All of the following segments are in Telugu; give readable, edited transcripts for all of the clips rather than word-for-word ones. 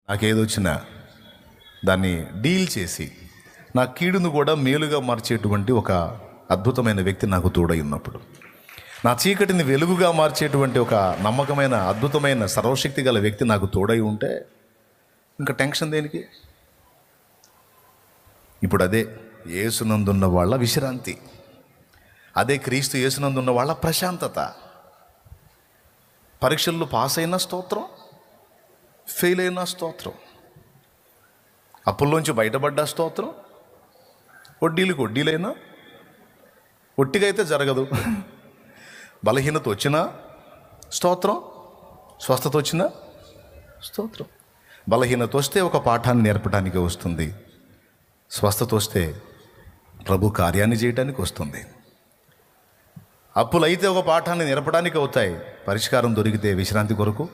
నాకేదొచ్చినా దాన్ని డీల్ చేసి నా కీడును కూడా మేలుగా మార్చేటువంటి ఒక అద్భుతమైన వ్యక్తి నాకు తోడై ఉన్నప్పుడు, నా చీకటిని వెలుగుగా మార్చేటువంటి ఒక నమ్మకమైన అద్భుతమైన సర్వశక్తి గల వ్యక్తి నాకు తోడై ఉంటే ఇంకా టెన్షన్ దేనికి? ఇప్పుడు అదే యేసునందున్న వాళ్ళ విశ్రాంతి, అదే క్రీస్తు యేసునందున్న వాళ్ళ ప్రశాంతత. పరీక్షల్లో పాస్ అయిన స్తోత్రం, ఫెయిల్ అయిన స్తోత్రం, అప్పుల్లోంచి బయటపడ్డ స్తోత్రం, వడ్డీలైనా ఒట్టిగా అయితే జరగదు. బలహీనత వచ్చినా స్తోత్రం, స్వస్థత వచ్చినా స్తోత్రం. బలహీనత వస్తే ఒక పాఠాన్ని నేర్పడానికి వస్తుంది, స్వస్థత వస్తే ప్రభు కార్యాన్ని చేయడానికి వస్తుంది. అప్పులైతే ఒక పాఠాన్ని నేర్పడానికి అవుతాయి, పరిష్కారం దొరికితే విశ్రాంతి కొరకు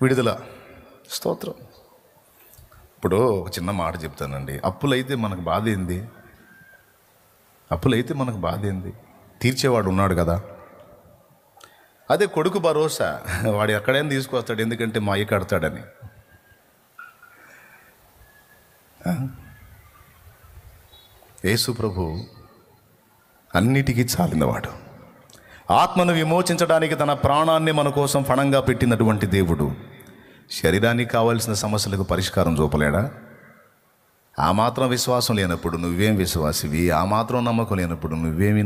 విడుదల, స్తోత్రం. ఇప్పుడు ఒక చిన్న మాట చెప్తానండి. అప్పులైతే మనకు బాధ ఏంది? అప్పులైతే మనకు బాధ ఏంది? తీర్చేవాడు ఉన్నాడు కదా. అదే కొడుకు భరోసా, వాడు ఎక్కడైనా తీసుకొస్తాడు, ఎందుకంటే మా అయ్య కడతాడని. యేసు ప్రభు అన్నిటికీ చాలినవాడు. ఆత్మను విమోచించడానికి తన ప్రాణాన్ని మన కోసం పణంగా పెట్టినటువంటి దేవుడు శరీరానికి కావాల్సిన సమస్యలకు పరిష్కారం చూపలేడా? ఆ మాత్రం విశ్వాసం లేనప్పుడు నువ్వేం విశ్వాసివి? ఆ మాత్రం నమ్మకం లేనప్పుడు నువ్వేమి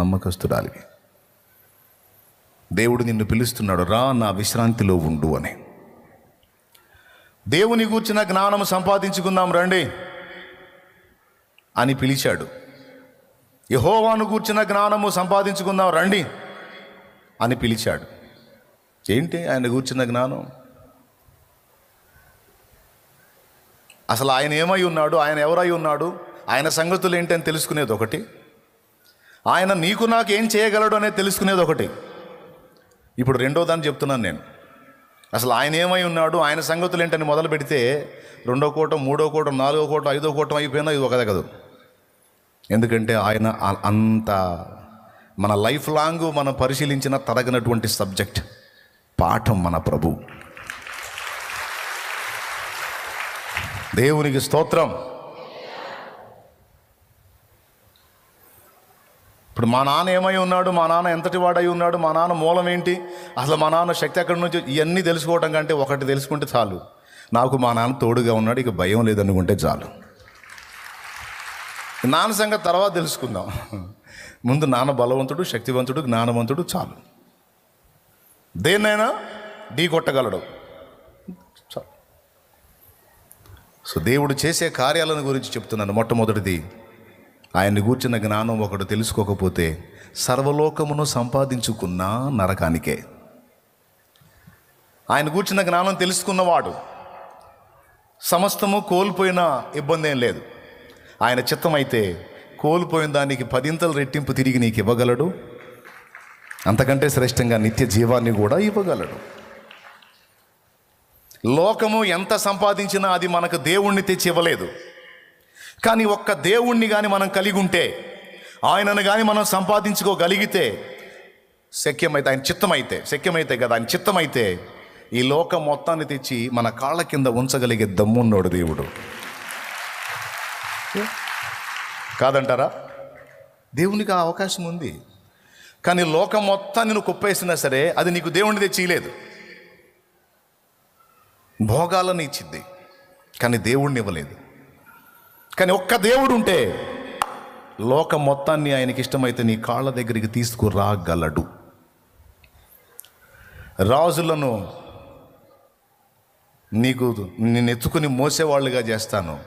నమ్మకస్తుడాలివి? దేవుడు నిన్ను పిలుస్తున్నాడు, రా నా విశ్రాంతిలో ఉండు అని. దేవుని గూర్చిన జ్ఞానం సంపాదించుకుందాం రండి అని పిలిచాడు. యెహోవాను గూర్చిన జ్ఞానము సంపాదించుకుందాం రండి అని పిలిచాడు. ఏంటి ఆయన గూర్చిన జ్ఞానం? అసలు ఆయన ఏమై ఉన్నాడు, ఆయన ఎవరై ఉన్నాడు, ఆయన సంగతులు ఏంటి అని తెలుసుకునేది ఒకటి, ఆయన నీకు నాకు ఏం చేయగలడు అనేది తెలుసుకునేది ఒకటి. ఇప్పుడు రెండో దాన్ని చెప్తున్నాను నేను. అసలు ఆయన ఏమై ఉన్నాడు, ఆయన సంగతులు ఏంటని మొదలు పెడితే 2వ కూటం, 3వ కూటం, 4వ కూటం, 5వ కూటం అయిపోయినా ఇది ఒకదే కదా. ఎందుకంటే ఆయన అంత మన లైఫ్ లాంగ్ మనం పరిశీలించిన తరగనటువంటి సబ్జెక్ట్, పాఠం మన ప్రభు. దేవునికి స్తోత్రం. ఇప్పుడు మా నాన్న ఏమై ఉన్నాడు, మా నాన్న ఎంతటి వాడై ఉన్నాడు, మా నాన్న మూలం ఏంటి, అసలు మా నాన్న శక్తి ఎక్కడి నుంచి, ఇవన్నీ తెలుసుకోవటం కంటే ఒకటి తెలుసుకుంటే చాలు, నాకు మా నాన్న తోడుగా ఉన్నాడు, ఇక భయం లేదనుకుంటే చాలు. నాన్న సంగతి తర్వాత తెలుసుకుందాం. ముందు నాన్న బలవంతుడు, శక్తివంతుడు, జ్ఞానవంతుడు చాలు. దేన్నైనా ఢీ కొట్టగలడు చాలు. సో దేవుడు చేసే కార్యాలను గురించి చెప్తున్నాను. మొట్టమొదటిది, ఆయన్ని గూర్చిన జ్ఞానం ఒకడు తెలుసుకోకపోతే సర్వలోకమును సంపాదించుకున్న నరకానికే. ఆయన గూర్చిన జ్ఞానం తెలుసుకున్నవాడు సమస్తము కోల్పోయినా ఇబ్బంది ఏం లేదు. ఆయన చిత్తమైతే కోల్పోయిన దానికి 10 రెట్టింపు తిరిగి నీకు ఇవ్వగలడు, అంతకంటే శ్రేష్టంగా నిత్య జీవాన్ని కూడా ఇవ్వగలడు. లోకము ఎంత సంపాదించినా అది మనకు దేవుణ్ణి తెచ్చి ఇవ్వలేదు. కానీ ఒక్క దేవుణ్ణి కానీ మనం కలిగి ఉంటే, ఆయనను కానీ మనం సంపాదించుకోగలిగితే, శక్యమైతే కదా, ఆయన చిత్తమైతే ఈ లోకం మొత్తాన్ని తెచ్చి మన కాళ్ళ కింద ఉంచగలిగే దమ్మున్నాడు దేవుడు. కాదంటారా? దేవునికి ఆ అవకాశం ఉంది. కానీ లోకం మొత్తాన్ని నువ్వు కుప్పేసినా సరే అది నీకు దేవుణ్ణి తెచ్చిలేదు. భోగాలను ఇచ్చింది కానీ దేవుణ్ణి ఇవ్వలేదు. కానీ ఒక్క దేవుడు ఉంటే లోకం మొత్తాన్ని ఆయనకి ఇష్టమైతే నీ కాళ్ళ దగ్గరికి తీసుకురాగలడు. రాజులను నేను ఎత్తుకుని మోసేవాళ్ళుగా చేస్తాను,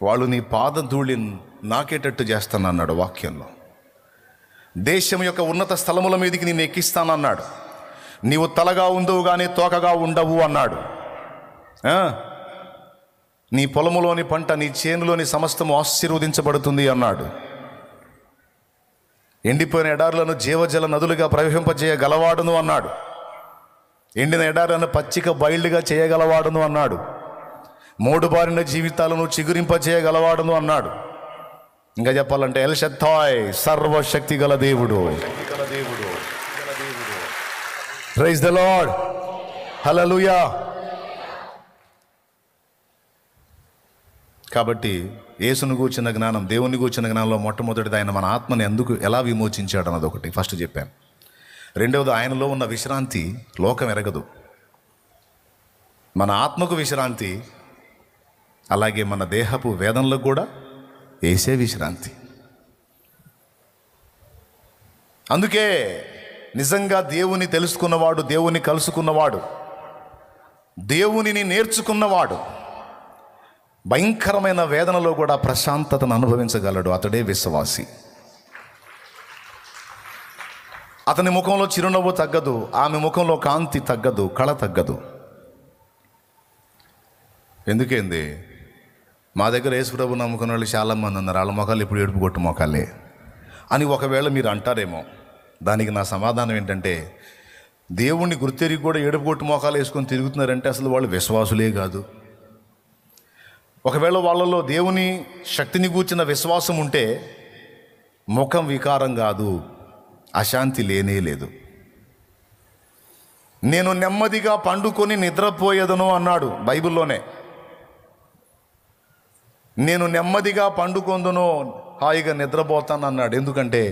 వాళ్ళు నీ పాదధూళి నాకేటట్టు చేస్తానన్నాడు వాక్యంలో. దేశం యొక్క ఉన్నత స్థలముల మీదకి నేను ఎక్కిస్తానన్నాడు. నీవు తలగా ఉండవు కానీ తోకగా ఉండవు అన్నాడు. నీ పొలములోని పంట, నీ చేనులోని సమస్తము ఆశీర్వదించబడుతుంది అన్నాడు. ఎండిపోయిన ఎడారులను జీవజల నదులుగా ప్రవహింపజేయగలవాడును అన్నాడు. ఎండిన ఎడారులను పచ్చిక బయళ్ళుగా చేయగలవాడును అన్నాడు. మూడుబారిన జీవితాలను చిగురింపజేయగలవాడును అన్నాడు. ఇంకా చెప్పాలంటే ఎల్ షద్దాయ్, సర్వశక్తి గల దేవుడు. Praise the lord. హల్లెలూయా. కాబట్టి యేసును గూర్చిన జ్ఞానం, దేవుని గూర్చిన జ్ఞానంలో మొట్టమొదటిది ఆయన మన ఆత్మని ఎలా విమోచించాడు అన్నది ఒకటి ఫస్ట్ చెప్పాను. రెండవది ఆయనలో ఉన్న విశ్రాంతి లోకం ఎరగదు. మన ఆత్మకు విశ్రాంతి, అలాగే మన దేహపు వేదనలకు కూడా యేసే విశ్రాంతి. అందుకే నిజంగా దేవుని తెలుసుకున్నవాడు, దేవుని కలుసుకున్నవాడు, దేవునిని నేర్చుకున్నవాడు భయంకరమైన వేదనలో కూడా ప్రశాంతతను అనుభవించగలడు. అతడే విశ్వాసి. అతని ముఖంలో చిరునవ్వు తగ్గదు, ఆమె ముఖంలో కాంతి తగ్గదు, కళ తగ్గదు. ఎందుకేంది? మా దగ్గర యేసుప్రభు నమ్ముకున్న వాళ్ళు చాలామంది ఉన్నారు, వాళ్ళ మొఖాలు ఇప్పుడు ఏడుపు కొట్టు మొఖాలే అని ఒకవేళ మీరు అంటారేమో. దానికి నా సమాధానం ఏంటంటే, దేవుణ్ణి గుర్తెరిగి కూడా ఏడుపు కొట్టు మొఖాలు వేసుకొని తిరుగుతున్నారంటే అసలు వాళ్ళు విశ్వాసులే కాదు. ఒకవేళ వాళ్ళలో దేవుని శక్తిని గూర్చిన విశ్వాసం ఉంటే ముఖం వికారం కాదు, అశాంతి లేనే లేదు. నేను నెమ్మదిగా పండుకొని నిద్రపోయేదను అన్నాడు బైబిల్లోనే. నేను నెమ్మదిగా పండుకొందును, హాయిగా నిద్రపోతాను అన్నాడు. ఎందుకంటే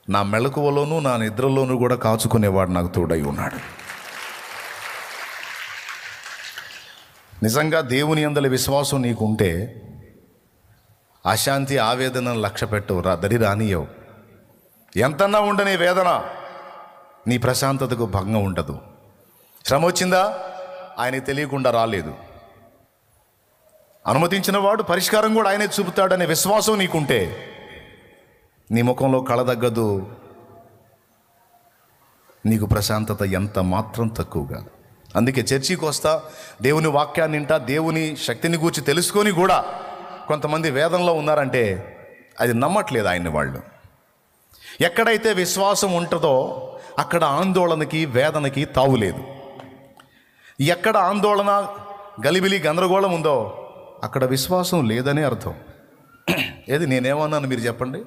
నా మెలకువలోనూ నా నిద్రలోనూ కూడా కాచుకునేవాడు నాకు తోడై ఉన్నాడు. నిజంగా దేవుని యందలి విశ్వాసం నీకుంటే అశాంతి, ఆవేదనను లక్ష్య పెట్టవు, దరి రానియవు. ఎంతన్నా ఉండని వేదన, నీ ప్రశాంతతకు భంగం ఉండదు. శ్రమ వచ్చిందా, ఆయనకి తెలియకుండా రాలేదు. అనుమతించిన వాడు పరిష్కారం కూడా ఆయనే చూపుతాడనే విశ్వాసం నీకుంటే నీ ముఖంలో కళ తగ్గదు, నీకు ప్రశాంతత ఎంత మాత్రం తక్కువ కాదు. అందుకే చర్చికి వస్తా, దేవుని వాక్యాన్ని వింటా, దేవుని శక్తిని గూర్చి తెలుసుకొని కూడా కొంతమంది వేదనలో ఉన్నారంటే అది నమ్మట్లేదు ఆయన్ని వాళ్ళు. ఎక్కడైతే విశ్వాసం ఉంటుందో అక్కడ ఆందోళనకి, వేదనకి తావులేదు. ఎక్కడ ఆందోళన, గలిబిలి, గందరగోళం ఉందో అక్కడ విశ్వాసం లేదనే అర్థం. ఏది నేనేమన్నాను మీరు చెప్పండి?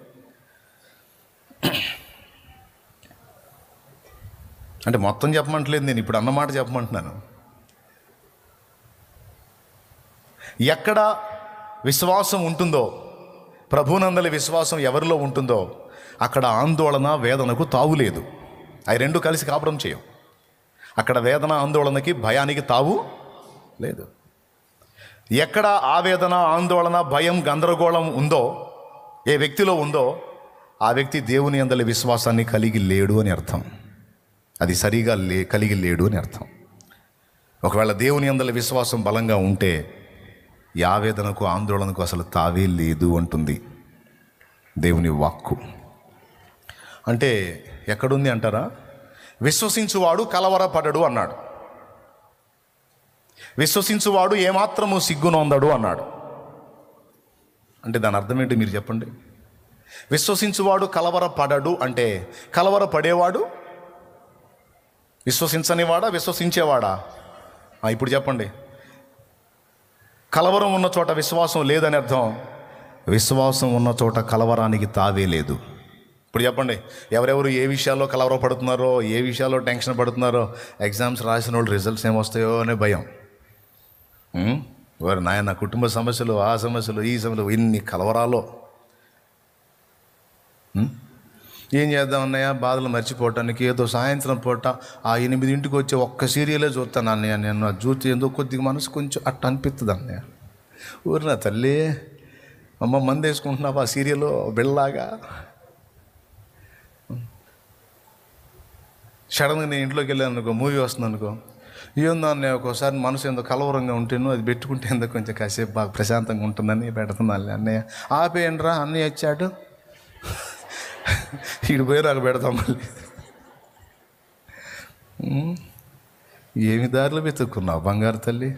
అంటే మొత్తం చెప్పమంటలేదు, నేను ఇప్పుడు అన్నమాట చెప్పమంటున్నాను. ఎక్కడ విశ్వాసం ఉంటుందో, ప్రభునందలి విశ్వాసం ఎవరిలో ఉంటుందో అక్కడ ఆందోళన, వేదనకు తావులేదు. అవి రెండు కలిసి కాపురం చేయం. అక్కడ వేదన, ఆందోళనకి, భయానికి తావు లేదు. ఎక్కడ ఆవేదన, ఆందోళన, భయం, గందరగోళం ఉందో, ఏ వ్యక్తిలో ఉందో ఆ వ్యక్తి దేవుని యందలి విశ్వాసాన్ని కలిగి లేడు అని అర్థం. అది సరిగా కలిగి లేడు అని అర్థం. ఒకవేళ దేవుని యందలి విశ్వాసం బలంగా ఉంటే ఈ ఆవేదనకు, ఆందోళనకు అసలు తావే లేదు అంటుంది దేవుని వాక్కు. అంటే ఎక్కడుంది అంటారా? విశ్వసించువాడు కలవరపడడు అన్నాడు. విశ్వసించువాడు ఏమాత్రము సిగ్గునొందడు అన్నాడు. అంటే దాని అర్థం ఏంటి మీరు చెప్పండి? విశ్వసించువాడు కలవరపడడు అంటే కలవరపడేవాడు విశ్వసించనివాడా, విశ్వసించేవాడా? ఇప్పుడు చెప్పండి. కలవరం ఉన్న చోట విశ్వాసం లేదని అర్థం. విశ్వాసం ఉన్న చోట కలవరానికి తావే లేదు. ఇప్పుడు చెప్పండి, ఎవరెవరు ఏ విషయాల్లో కలవరపడుతున్నారో, ఏ విషయాల్లో టెన్షన్ పడుతున్నారో, ఎగ్జామ్స్ రాసిన వాళ్ళు రిజల్ట్స్ ఏమొస్తాయో అనే భయం. వారు నాయన కుటుంబ సమస్యలు, ఆ సమస్యలు, ఈ సమస్యలు, ఇన్ని కలవరాలో ఏం చేద్దామన్నయ్య, బాధలు మర్చిపోవటానికి ఏదో సాయంత్రం పూట ఆ 8 వచ్చి ఒక్క సీరియలే చూస్తాను అన్నయ్య. నేను చూస్తే ఏదో కొద్దిగా మనసు కొంచెం అట్ట అనిపిస్తుంది అన్నయ్య. ఊరు నా తల్లి, అమ్మ మంది వేసుకుంటున్నావా ఆ సీరియల్ బిళ్ళలాగా? సడన్గా నేను ఇంట్లోకి వెళ్ళాను అనుకో, మూవీ వస్తుంది అనుకో, ఏందో అన్నయ్య ఒక్కోసారి మనసు ఎందుకు కలవరంగా ఉంటేను అది పెట్టుకుంటే ఎందుకు కొంచెం కాసేపు బాగా ప్రశాంతంగా ఉంటుందని పెడుతున్నాను అన్నయ్య. ఆపేయండి రా, అన్నయ్య వచ్చాడు, ఇటు పోయి నాకు పెడతాం మళ్ళీ. ఏమి దారిలో వెతుక్కున్నావు బంగారు తల్లి?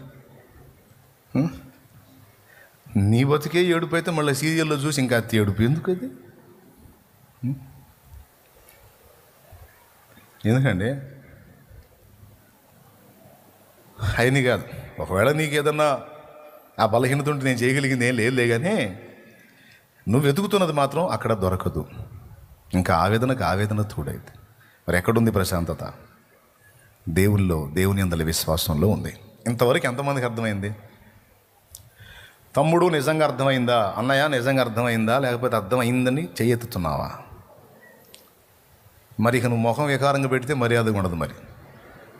నీ బతికే ఏడుపు అయితే మళ్ళీ సీరియల్లో చూసి ఇంకా అతి ఏడుపు ఎందుకు? అది ఎందుకండి? అయిన కాదు. ఒకవేళ నీకు ఏదన్నా ఆ బలహీనత ఉంటే నేను చేయగలిగింది ఏం లేదులే, కానీ నువ్వు వెతుకుతున్నది మాత్రం అక్కడ దొరకదు. ఇంకా ఆవేదనకు ఆవేదన తోడైతే మరి ఎక్కడుంది ప్రశాంతత? దేవుని యందలి విశ్వాసంలో ఉంది. ఇంతవరకు ఎంతమందికి అర్థమైంది? తమ్ముడు నిజంగా అర్థమైందా? అన్నయ్య నిజంగా అర్థమైందా? లేకపోతే అర్థమైందని చెయ్యెత్తుతున్నావా? మరి ఇక నువ్వు ముఖం వికారంగా పెడితే మర్యాదగా ఉండదు. మరి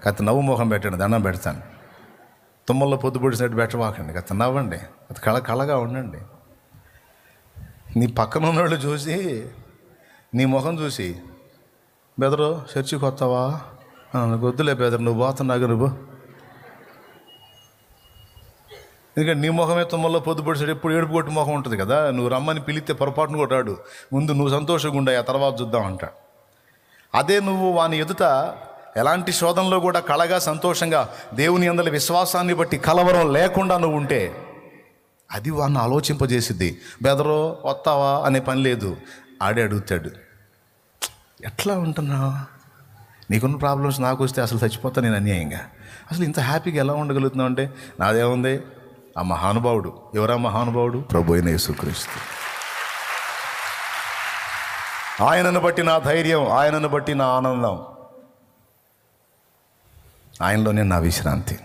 కాస్త నవ్వు ముఖం పెట్టండి, దండం పెడతాను. తుమ్మల్లో పొద్దు పొడిచినట్టు పెట్టవాకండి, కాస్త నవ్వండి, అది కళగా ఉండండి. నీ పక్కన ఉన్నవాళ్ళు చూసి, నీ ముఖం చూసి, బెదరు చర్చికి వస్తావా? వద్దులే బెదరు, నువ్వు పోతున్నాగా నువ్వు. ఎందుకంటే నీ ముఖమే తుమ్మల్లో పొద్దు పొడిచాడు, ఎప్పుడు ఏడుపు కొట్టి ముఖం ఉంటుంది కదా. నువ్వు రమ్మని పిలిస్తే పొరపాటును కొట్టాడు, ముందు నువ్వు సంతోషంగా ఉండే, ఆ తర్వాత చూద్దాం అంటాడు. అదే నువ్వు వాని ఎదుట ఎలాంటి శోధనలో కూడా కళగా సంతోషంగా దేవుని యందలి విశ్వాసాన్ని బట్టి కలవరం లేకుండా నువ్వు ఉంటే అది వాడిని ఆలోచింపజేసిద్ది. బెదరో వస్తావా అనే పని లేదు, ఆడే అడుగుతాడు, ఎట్లా ఉంటున్నావు? నీకున్న ప్రాబ్లమ్స్ నాకు వస్తే అసలు చచ్చిపోతా నేను అన్యాయంగా. అసలు ఇంత హ్యాపీగా ఎలా ఉండగలుగుతున్నావు అంటే నాదేముంది, ఆ మహానుభావుడు. ఎవరా మహానుభావుడు? ప్రభు అయిన యేసుక్రీస్తు. ఆయనను బట్టి నా ధైర్యం, ఆయనను బట్టి నా ఆనందం, ఆయనలోనే నా విశ్రాంతి.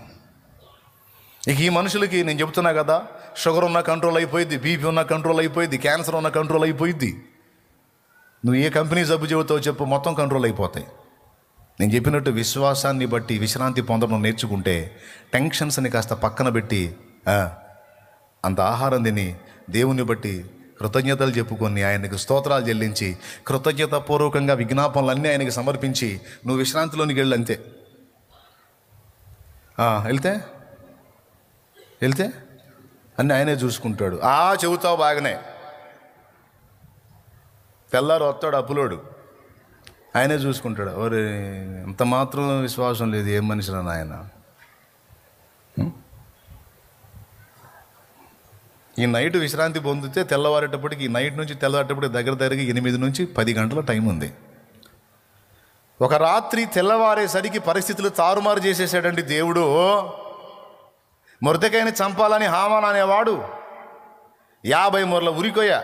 ఇక ఈ మనుషులకి నేను చెబుతున్నా కదా, షుగర్ ఉన్న కంట్రోల్ అయిపోయింది, బీపీ ఉన్న కంట్రోల్ అయిపోయింది, క్యాన్సర్ ఉన్న కంట్రోల్ అయిపోయింది. నువ్వు ఏ కంపెనీ జబ్బు చెబుతావో చెప్పు, మొత్తం కంట్రోల్ అయిపోతాయి. నేను చెప్పినట్టు విశ్వాసాన్ని బట్టి విశ్రాంతి పొందడం నేర్చుకుంటే టెన్షన్స్ని కాస్త పక్కన పెట్టి అంత ఆహారం తిని దేవుని బట్టి కృతజ్ఞతలు చెప్పుకొని ఆయనకు స్తోత్రాలు చెల్లించి కృతజ్ఞతాపూర్వకంగా విజ్ఞాపనలన్నీ ఆయనకు సమర్పించి నువ్వు విశ్రాంతిలోనికి వెళ్ళు. అంతే. వెళ్తే అన్నీ ఆయనే చూసుకుంటాడు. చెబుతావు బాగానే, తెల్లారు వస్తాడు అప్పులోడు, ఆయనే చూసుకుంటాడు. ఒరే అంత మాత్రం విశ్వాసం లేదు, ఏం మనిషిరా నాయన. ఈ నైట్ విశ్రాంతి పొందితే తెల్లవారేటప్పటికి, ఈ నైట్ నుంచి తెల్లవారేటప్పటికి దగ్గరగా 8 నుంచి 10 గంటల టైం ఉంది. ఒక రాత్రి తెల్లవారేసరికి పరిస్థితులు తారుమారు చేసేసాడండి దేవుడు. మొర్దెకైని చంపాలని హామాన్ అనేవాడు 50 మూరల ఉరికొయ్య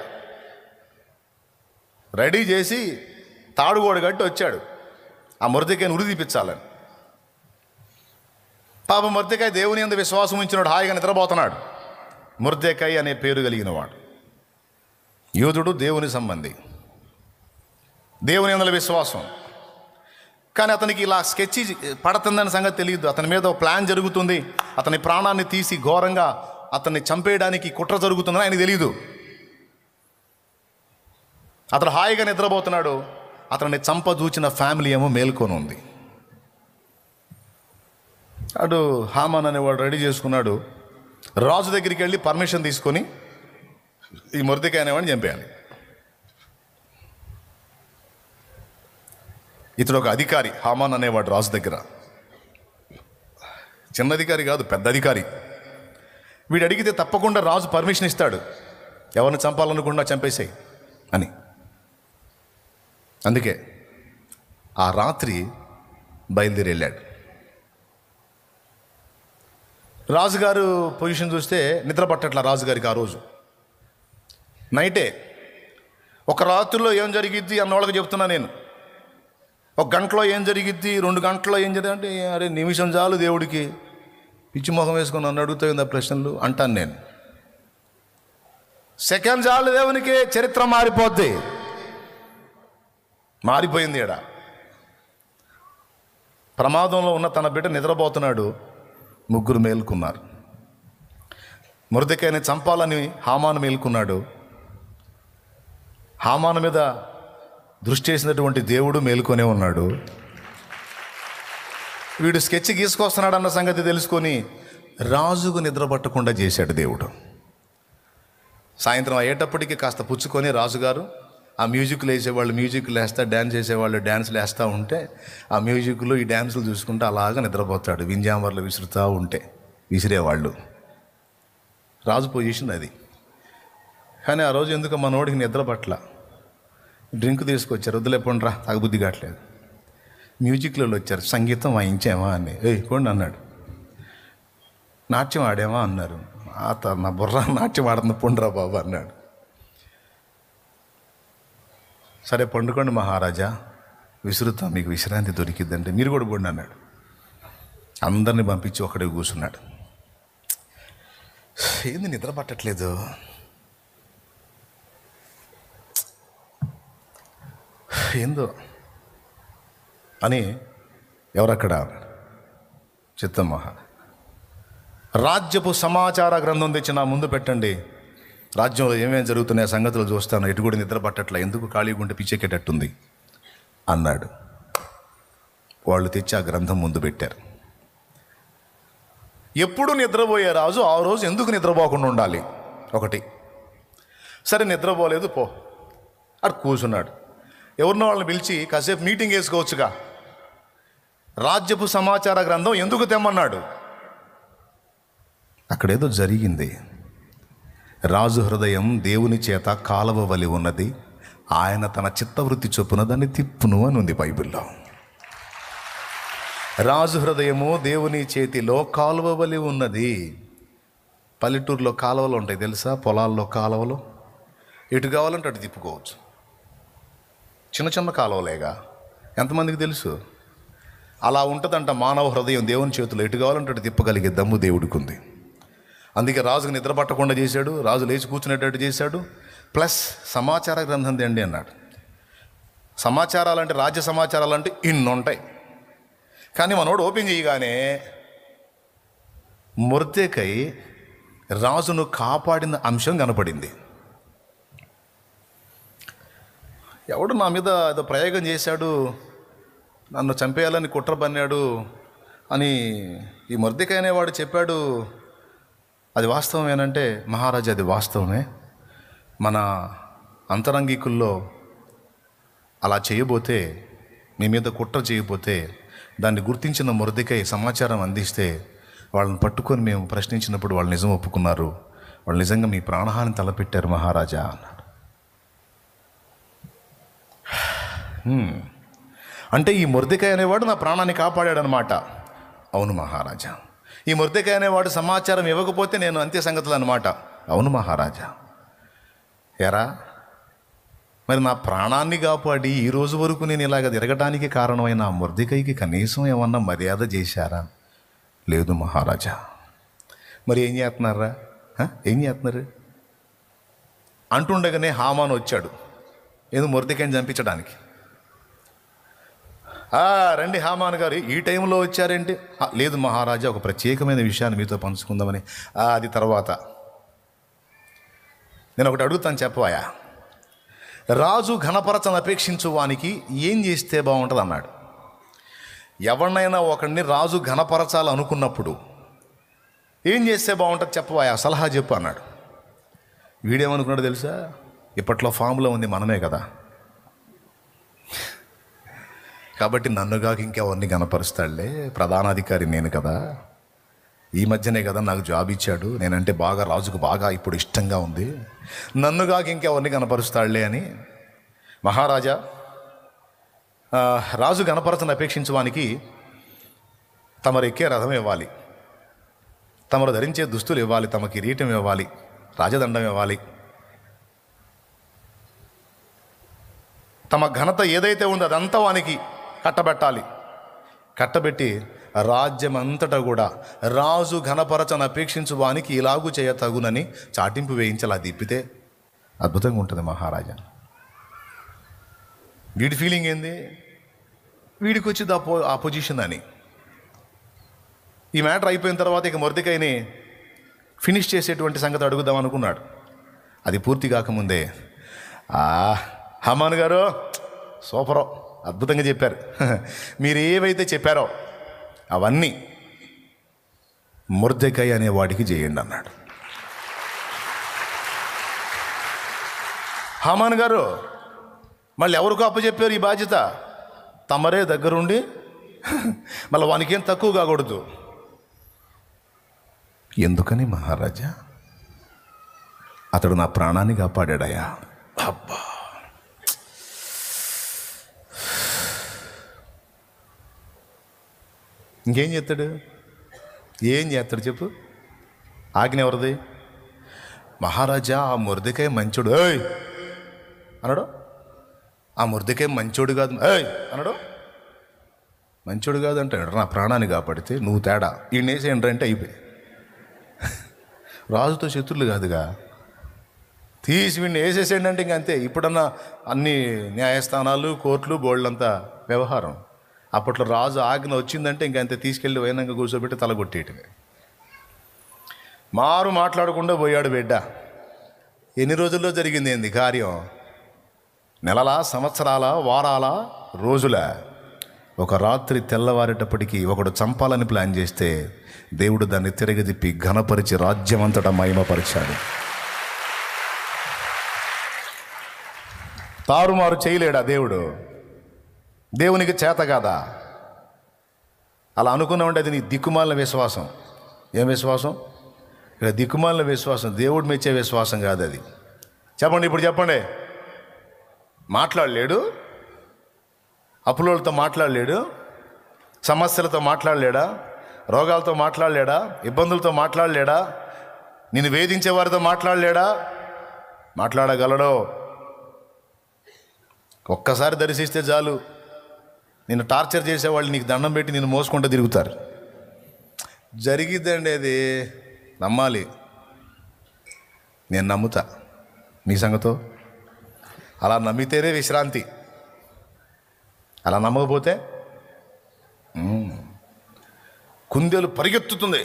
రెడీ చేసి తాడుగోడు కట్టి వచ్చాడు ఆ మొర్దెకైని ఉరి తీపించాలని. పాప మొర్దెకాయ దేవుని యందు విశ్వాసం ఉంచినాడు, హాయిగా నిద్రపోతున్నాడు. మొర్దెకాయ అనే పేరు కలిగిన వాడు, యూదుడు, దేవుని సంబంధి, దేవుని యందు విశ్వాసం. కానీ అతనికి ఇలా స్కెచ్ పడుతుందని సంగతి తెలియదు. అతని మీద ప్లాన్ జరుగుతుంది, అతని ప్రాణాన్ని తీసి ఘోరంగా అతన్ని చంపేయడానికి కుట్ర జరుగుతుందని ఆయనకు తెలియదు. అతను హాయిగా నిద్రపోతున్నాడు. అతన్ని చంపదూచిన ఫ్యామిలీ ఏమో మేల్కొని ఉంది. అటు హామాన్ అనేవాడు రెడీ చేసుకున్నాడు. రాజు దగ్గరికి వెళ్ళి పర్మిషన్ తీసుకొని ఈ మొర్దెకాయ అనేవాడిని చంపేయాలి. ఇతడు ఒక అధికారి, హామాన్ అనేవాడు రాజు దగ్గర. చిన్న అధికారి కాదు, పెద్ద అధికారి. వీడు అడిగితే తప్పకుండా రాజు పర్మిషన్ ఇస్తాడు, ఎవరిని చంపాలనుకున్నా చంపేసేయి అని. అందుకే ఆ రాత్రి బయలుదేరి వెళ్ళాడు. రాజుగారు పొజిషన్ చూస్తే నిద్ర పట్టట్ల రాజుగారికి. ఆ రోజు నైటే. ఒక రాత్రిలో ఏం జరిగిద్ది అన్న వాళ్ళకి చెప్తున్నా నేను. ఒక గంటలో ఏం జరిగిద్ది, 2 గంటల్లో ఏం జరిగింది అంటే, అరే నిమిషం చాలు దేవుడికి, పిచ్చి ముఖం వేసుకొని నన్ను అడుగుతాయింది ఆ ప్రశ్నలు అంటాను నేను. సెకండ్ చాలు దేవునికి, చరిత్ర మారిపోద్ది. మారిపోయింది. ఈడ ప్రమాదంలో ఉన్న తన బిడ్డ నిద్రపోతున్నాడు. 3 మేల్కున్నారు. మొర్దెకాయని చంపాలని హామాను మేల్కున్నాడు. హామాను మీద దృష్టి చేసినటువంటి దేవుడు మేల్కొనే ఉన్నాడు. వీడు స్కెచ్ గీసుకొస్తున్నాడు అన్న సంగతి తెలుసుకొని రాజుకు నిద్ర పట్టకుండా చేశాడు దేవుడు. సాయంత్రం అయ్యేటప్పటికి కాస్త పుచ్చుకొని రాజుగారు ఆ మ్యూజిక్లు వేసేవాళ్ళు మ్యూజిక్లు వేస్తా, డ్యాన్స్ చేసేవాళ్ళు డ్యాన్సులు వేస్తూ ఉంటే ఆ మ్యూజిక్లు ఈ డ్యాన్సులు చూసుకుంటూ అలాగా నిద్రపోతాడు. వింజామర్లు విసురుతూ ఉంటే విసిరేవాళ్ళు. రాజు పొజిషన్ అది. కానీ ఆ రోజు ఎందుకు మనోడికి నిద్ర పట్ల. డ్రింక్ తీసుకొచ్చారు, వద్దులేపండ్రా తాగబుద్ధి కావట్లేదు. మ్యూజిక్లో వచ్చారు, సంగీతం వాయించామా అని, పోండి అన్నాడు. నాట్యం ఆడామా అన్నారు. నా బుర్ర నాట్యం ఆడుతున్న పొండ్రా బాబు అన్నాడు. సరే పండుకోండి మహారాజా, విసురుతాం, మీకు విశ్రాంతి దొరికిద్దంటే మీరు కూడా పోండి అన్నాడు. అందరిని పంపించి ఒక్కడే కూర్చున్నాడు. ఏంది నిద్ర పట్టట్లేదు, ఏందో అని. ఎవరక్కడ? చిత్తమ్మ. రాజ్యపు సమాచార గ్రంథం తెచ్చి నా ముందు పెట్టండి, రాజ్యంలో ఏమేమి జరుగుతున్నాయో సంగతులు చూస్తాను, ఎటు కూడా నిద్ర పట్టట్లా, ఎందుకు ఖాళీగా ఉంటే పిచ్చెక్కేటట్టుంది అన్నాడు. వాళ్ళు తెచ్చి ఆ గ్రంథం ముందు పెట్టారు. ఎప్పుడు నిద్రపోయే రాజు ఆ రోజు ఎందుకు నిద్రపోకుండా ఉండాలి? ఒకటి. సరే నిద్రపోలేదు, పో అటు కూర్చున్నాడు. ఎవరినో వాళ్ళని పిలిచి కాసేపు మీటింగ్ వేసుకోవచ్చుగా. రాజ్యపు సమాచార గ్రంథం ఎందుకు తెమ్మన్నాడు? అక్కడేదో జరిగింది. రాజు హృదయం దేవుని చేత కాలవ వలి ఉన్నది, ఆయన తన చిత్తవృత్తి చొప్పున దాన్ని తిప్పును అని ఉంది బైబిల్లో. రాజు హృదయము దేవుని చేతిలో కాలువ వలి ఉన్నది. పల్లెటూరులో కాలువలు ఉంటాయి తెలుసా, పొలాల్లో కాలువలు. ఎటు కావాలంటే అటు తిప్పుకోవచ్చు. చిన్న చిన్న కాలువలేగా, ఎంతమందికి తెలుసు? అలా ఉంటుందంట మానవ హృదయం దేవుని చేతిలో. ఎటు కావాలంటే అటు తిప్పగలిగే దమ్ము దేవుడికి ఉంది. అందుకే రాజుకు నిద్ర పట్టకుండా చేశాడు, రాజు లేచి కూర్చునేటట్టు చేశాడు. ప్లస్ సమాచార గ్రంథం తేండి అన్నాడు. సమాచారాలంటే, రాజ్య సమాచారాలంటే ఇన్ని ఉంటాయి. కానీ మనోడు ఓపెన్ చేయగానే మొర్దెకై రాజును కాపాడిన అంశం కనపడింది. ఎవడు నా మీద ఏదో ప్రయోగం చేశాడు, నన్ను చంపేయాలని కుట్ర పన్నాడు అని ఈ మొర్దెకై అనేవాడు చెప్పాడు. అది వాస్తవమేనంటే, మహారాజా అది వాస్తవమే. మన అంతరంగికుల్లో అలా చేయబోతే, మీ మీద కుట్ర చేయబోతే, దాన్ని గుర్తించిన మొర్దెకై సమాచారం అందిస్తే వాళ్ళని పట్టుకొని మేము ప్రశ్నించినప్పుడు వాళ్ళు నిజం ఒప్పుకున్నారు, వాళ్ళు నిజంగా మీ ప్రాణహాని తలపెట్టారు మహారాజా అన్నాడు. అంటే ఈ మొర్దెకై అనేవాడు నా ప్రాణాన్ని కాపాడాడనమాట. అవును మహారాజా. ఈ మొర్దెకై అనేవాడు సమాచారం ఇవ్వకపోతే నేను అంత్య సంగతులు అనమాట. అవును మహారాజా. ఎరా మరి నా ప్రాణాన్ని కాపాడి ఈ రోజు వరకు నేను ఇలాగ తిరగటానికి కారణమైన ఆ మొర్దెకైకి కనీసం ఏమన్నా మర్యాద చేశారా? లేదు మహారాజా. మరి ఏం చేస్తున్నారా, ఏం చేస్తున్నారు అంటుండగానే హామాను వచ్చాడు, ఏదో మొర్దెకైని చంపించడానికి. రండి హామాను గారు, ఈ టైంలో వచ్చారేంటి? లేదు మహారాజా, ఒక ప్రత్యేకమైన విషయాన్ని మీతో పంచుకుందామని. అది తర్వాత. నేను ఒకటి అడుగుతాను, చెప్పవాయా? రాజు ఘనపరచను అపేక్షించు వానికి ఏం చేస్తే బాగుంటుంది అన్నాడు. ఎవరినైనా ఒకడిని రాజు ఘనపరచాలనుకున్నప్పుడు ఏం చేస్తే బాగుంటుంది చెప్పవాయా, సలహా చెప్పు అన్నాడు. వీడేమనుకున్నాడు తెలుసా? ఇప్పట్లో ఫామ్లో ఉంది మనమే కదా, కాబట్టి నన్నుగాక ఇంకెవరిని గణపరుస్తాడులే, ప్రధానాధికారి నేను కదా, ఈ మధ్యనే కదా నాకు జాబ్ ఇచ్చాడు, నేనంటే బాగా రాజుకు బాగా ఇప్పుడు ఇష్టంగా ఉంది, నన్నుగాక ఇంకెవరిని గణపరుస్తాడులే అని. మహారాజా, రాజు గణపరచను అపేక్షించడానికి తమరు ఎక్కే రథం ఇవ్వాలి, తమరు ధరించే దుస్తులు ఇవ్వాలి, తమ కిరీటం ఇవ్వాలి, రాజదండం ఇవ్వాలి, తమ ఘనత ఏదైతే ఉందో అదంతా వానికి కట్టబెట్టాలి. కట్టబెట్టి రాజ్యమంతటా కూడా రాజు ఘనపరచను అపేక్షించు వానికి ఇలాగూ చేయ తగునని చాటింపు వేయించాలి. అది తిప్పితే అద్భుతంగా ఉంటుంది మహారాజా. వీడి ఫీలింగ్ ఏంది? వీడికి వచ్చింది ఆ పొజిషన్ అని. ఈ మ్యాటర్ అయిపోయిన తర్వాత ఇక మొర్దెకైని ఫినిష్ చేసేటువంటి సంగతి అడుగుదాం అనుకున్నాడు. అది పూర్తి కాకముందే, హామాను గారు సూపరో, అద్భుతంగా చెప్పారు, మీరు ఏవైతే చెప్పారో అవన్నీ మొర్దెకై అనే వాడికి చేయండి అన్నాడు. హామాను గారు మళ్ళీ ఎవరికి అప్పచెప్పారు ఈ బాధ్యత? తమరే దగ్గరుండి మళ్ళీ వానికేం తక్కువ కాకూడదు. ఎందుకని మహారాజా? అతడు నా ప్రాణాన్ని కాపాడాడయా. అబ్బా, ఇంకేం చేస్తాడు? ఏం చేస్తాడు చెప్పు? ఆజ్ఞ ఎవరిది? మహారాజా, ఆ మొర్దెకై మంచోడు ఏయ్ అన్నాడు. ఆ మొర్దెకై మంచోడు కాదు ఏయ్ అన్నాడు. మంచోడు కాదంటాడు, నా ప్రాణాన్ని కాపాడితే నువ్వు తేడా ఈయన వేసేయండి అంటే అయిపోయి. రాజుతో శత్రులు కాదుగా, తీసి వీడిని వేసేసేయండి అంటే ఇంక అంతే. ఇప్పుడన్నా అన్ని న్యాయస్థానాలు, కోర్టులు, బోర్డులంతా వ్యవహారం. అప్పట్లో రాజు ఆజ్ఞ వచ్చిందంటే ఇంకంతే, తీసుకెళ్ళి వైనంగా కూర్చోబెట్టి తలగొట్టేయటమే. మారు మాట్లాడకుండా పోయాడు బిడ్డ. ఎన్ని రోజుల్లో జరిగింది ఏంది కార్యం? నెలల, సంవత్సరాల, వారాల, రోజుల? ఒక రాత్రి తెల్లవారేటప్పటికీ ఒకడు చంపాలని ప్లాన్ చేస్తే దేవుడు దాన్ని తిరగదిప్పి ఘనపరిచి రాజ్యమంతటా మహిమపరిచాడు. తారుమారు చేయలేడా దేవుడు? దేవునికి చేత కాదా? అలా అనుకున్నామంటే అది నీ దిక్కుమాలిన విశ్వాసం. ఏం విశ్వాసం? ఇక దిక్కుమాలిన విశ్వాసం, దేవుడు మెచ్చే విశ్వాసం కాదు అది. చెప్పండి, ఇప్పుడు చెప్పండి. మాట్లాడలేడు, అప్పులతో మాట్లాడలేడు, సమస్యలతో మాట్లాడలేడా, రోగాలతో మాట్లాడలేడా, ఇబ్బందులతో మాట్లాడలేడా, నిన్ను వేధించే వారితో మాట్లాడలేడా? మాట్లాడగలడో? ఒక్కసారి దర్శిస్తే చాలు, నిన్ను టార్చర్ చేసేవాళ్ళు నీకు దండం పెట్టి నిన్ను మోసుకుంటూ తిరుగుతారు. జరిగిద్దండి అది, నమ్మాలి. నేను నమ్ముతా. మీ సంగతో? అలా నమ్మితేనే విశ్రాంతి. అలా నమ్మకపోతే కుందేలు పరిగెత్తుతుంది,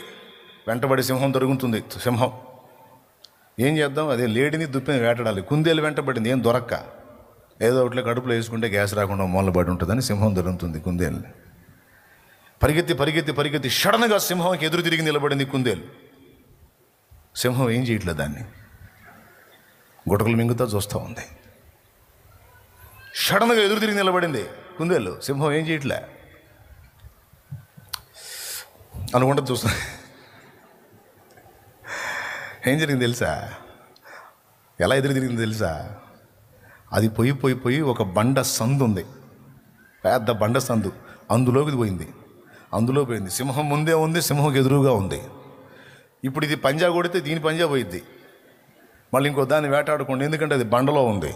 వెంటబడి సింహం దొరుకుతుంది. సింహం ఏం చేద్దాం? అదే లేడిని దుప్పిని వేటాడాలి. కుందేలు వెంటబడింది, ఏం దొరక్క, ఏదో ఒకటి కడుపులో వేసుకుంటే గ్యాస్ రాకుండా మూలబడి ఉంటుందని సింహం దొరుకుతుంది కుందేలు. పరిగెత్తి పరిగెత్తి పరిగెత్తి సడన్గా సింహంకి ఎదురు తిరిగి నిలబడింది కుందేలు. సింహం ఏం చేయట్లేదు, దాన్ని గుటకలు మింగుతా చూస్తూ ఉంది. సడన్గా ఎదురు తిరిగి నిలబడింది కుందేలు. సింహం ఏం చేయట్లే, అనుకుంటా చూస్తా. ఏం జరిగింది తెలుసా? ఎలా ఎదురు తిరిగింది తెలుసా? అది పోయి పోయి పోయి ఒక బండ సందు ఉంది, పెద్ద బండ సందు, అందులోకి పోయింది. అందులో పోయింది. సింహం ముందే ఉంది, సింహంకి ఎదురుగా ఉంది. ఇప్పుడు ఇది పంజా కొడితే దీని పంజా పోయిద్ది, మళ్ళీ ఇంకో దాన్ని వేటాడుకోండి, ఎందుకంటే అది బండలో ఉంది.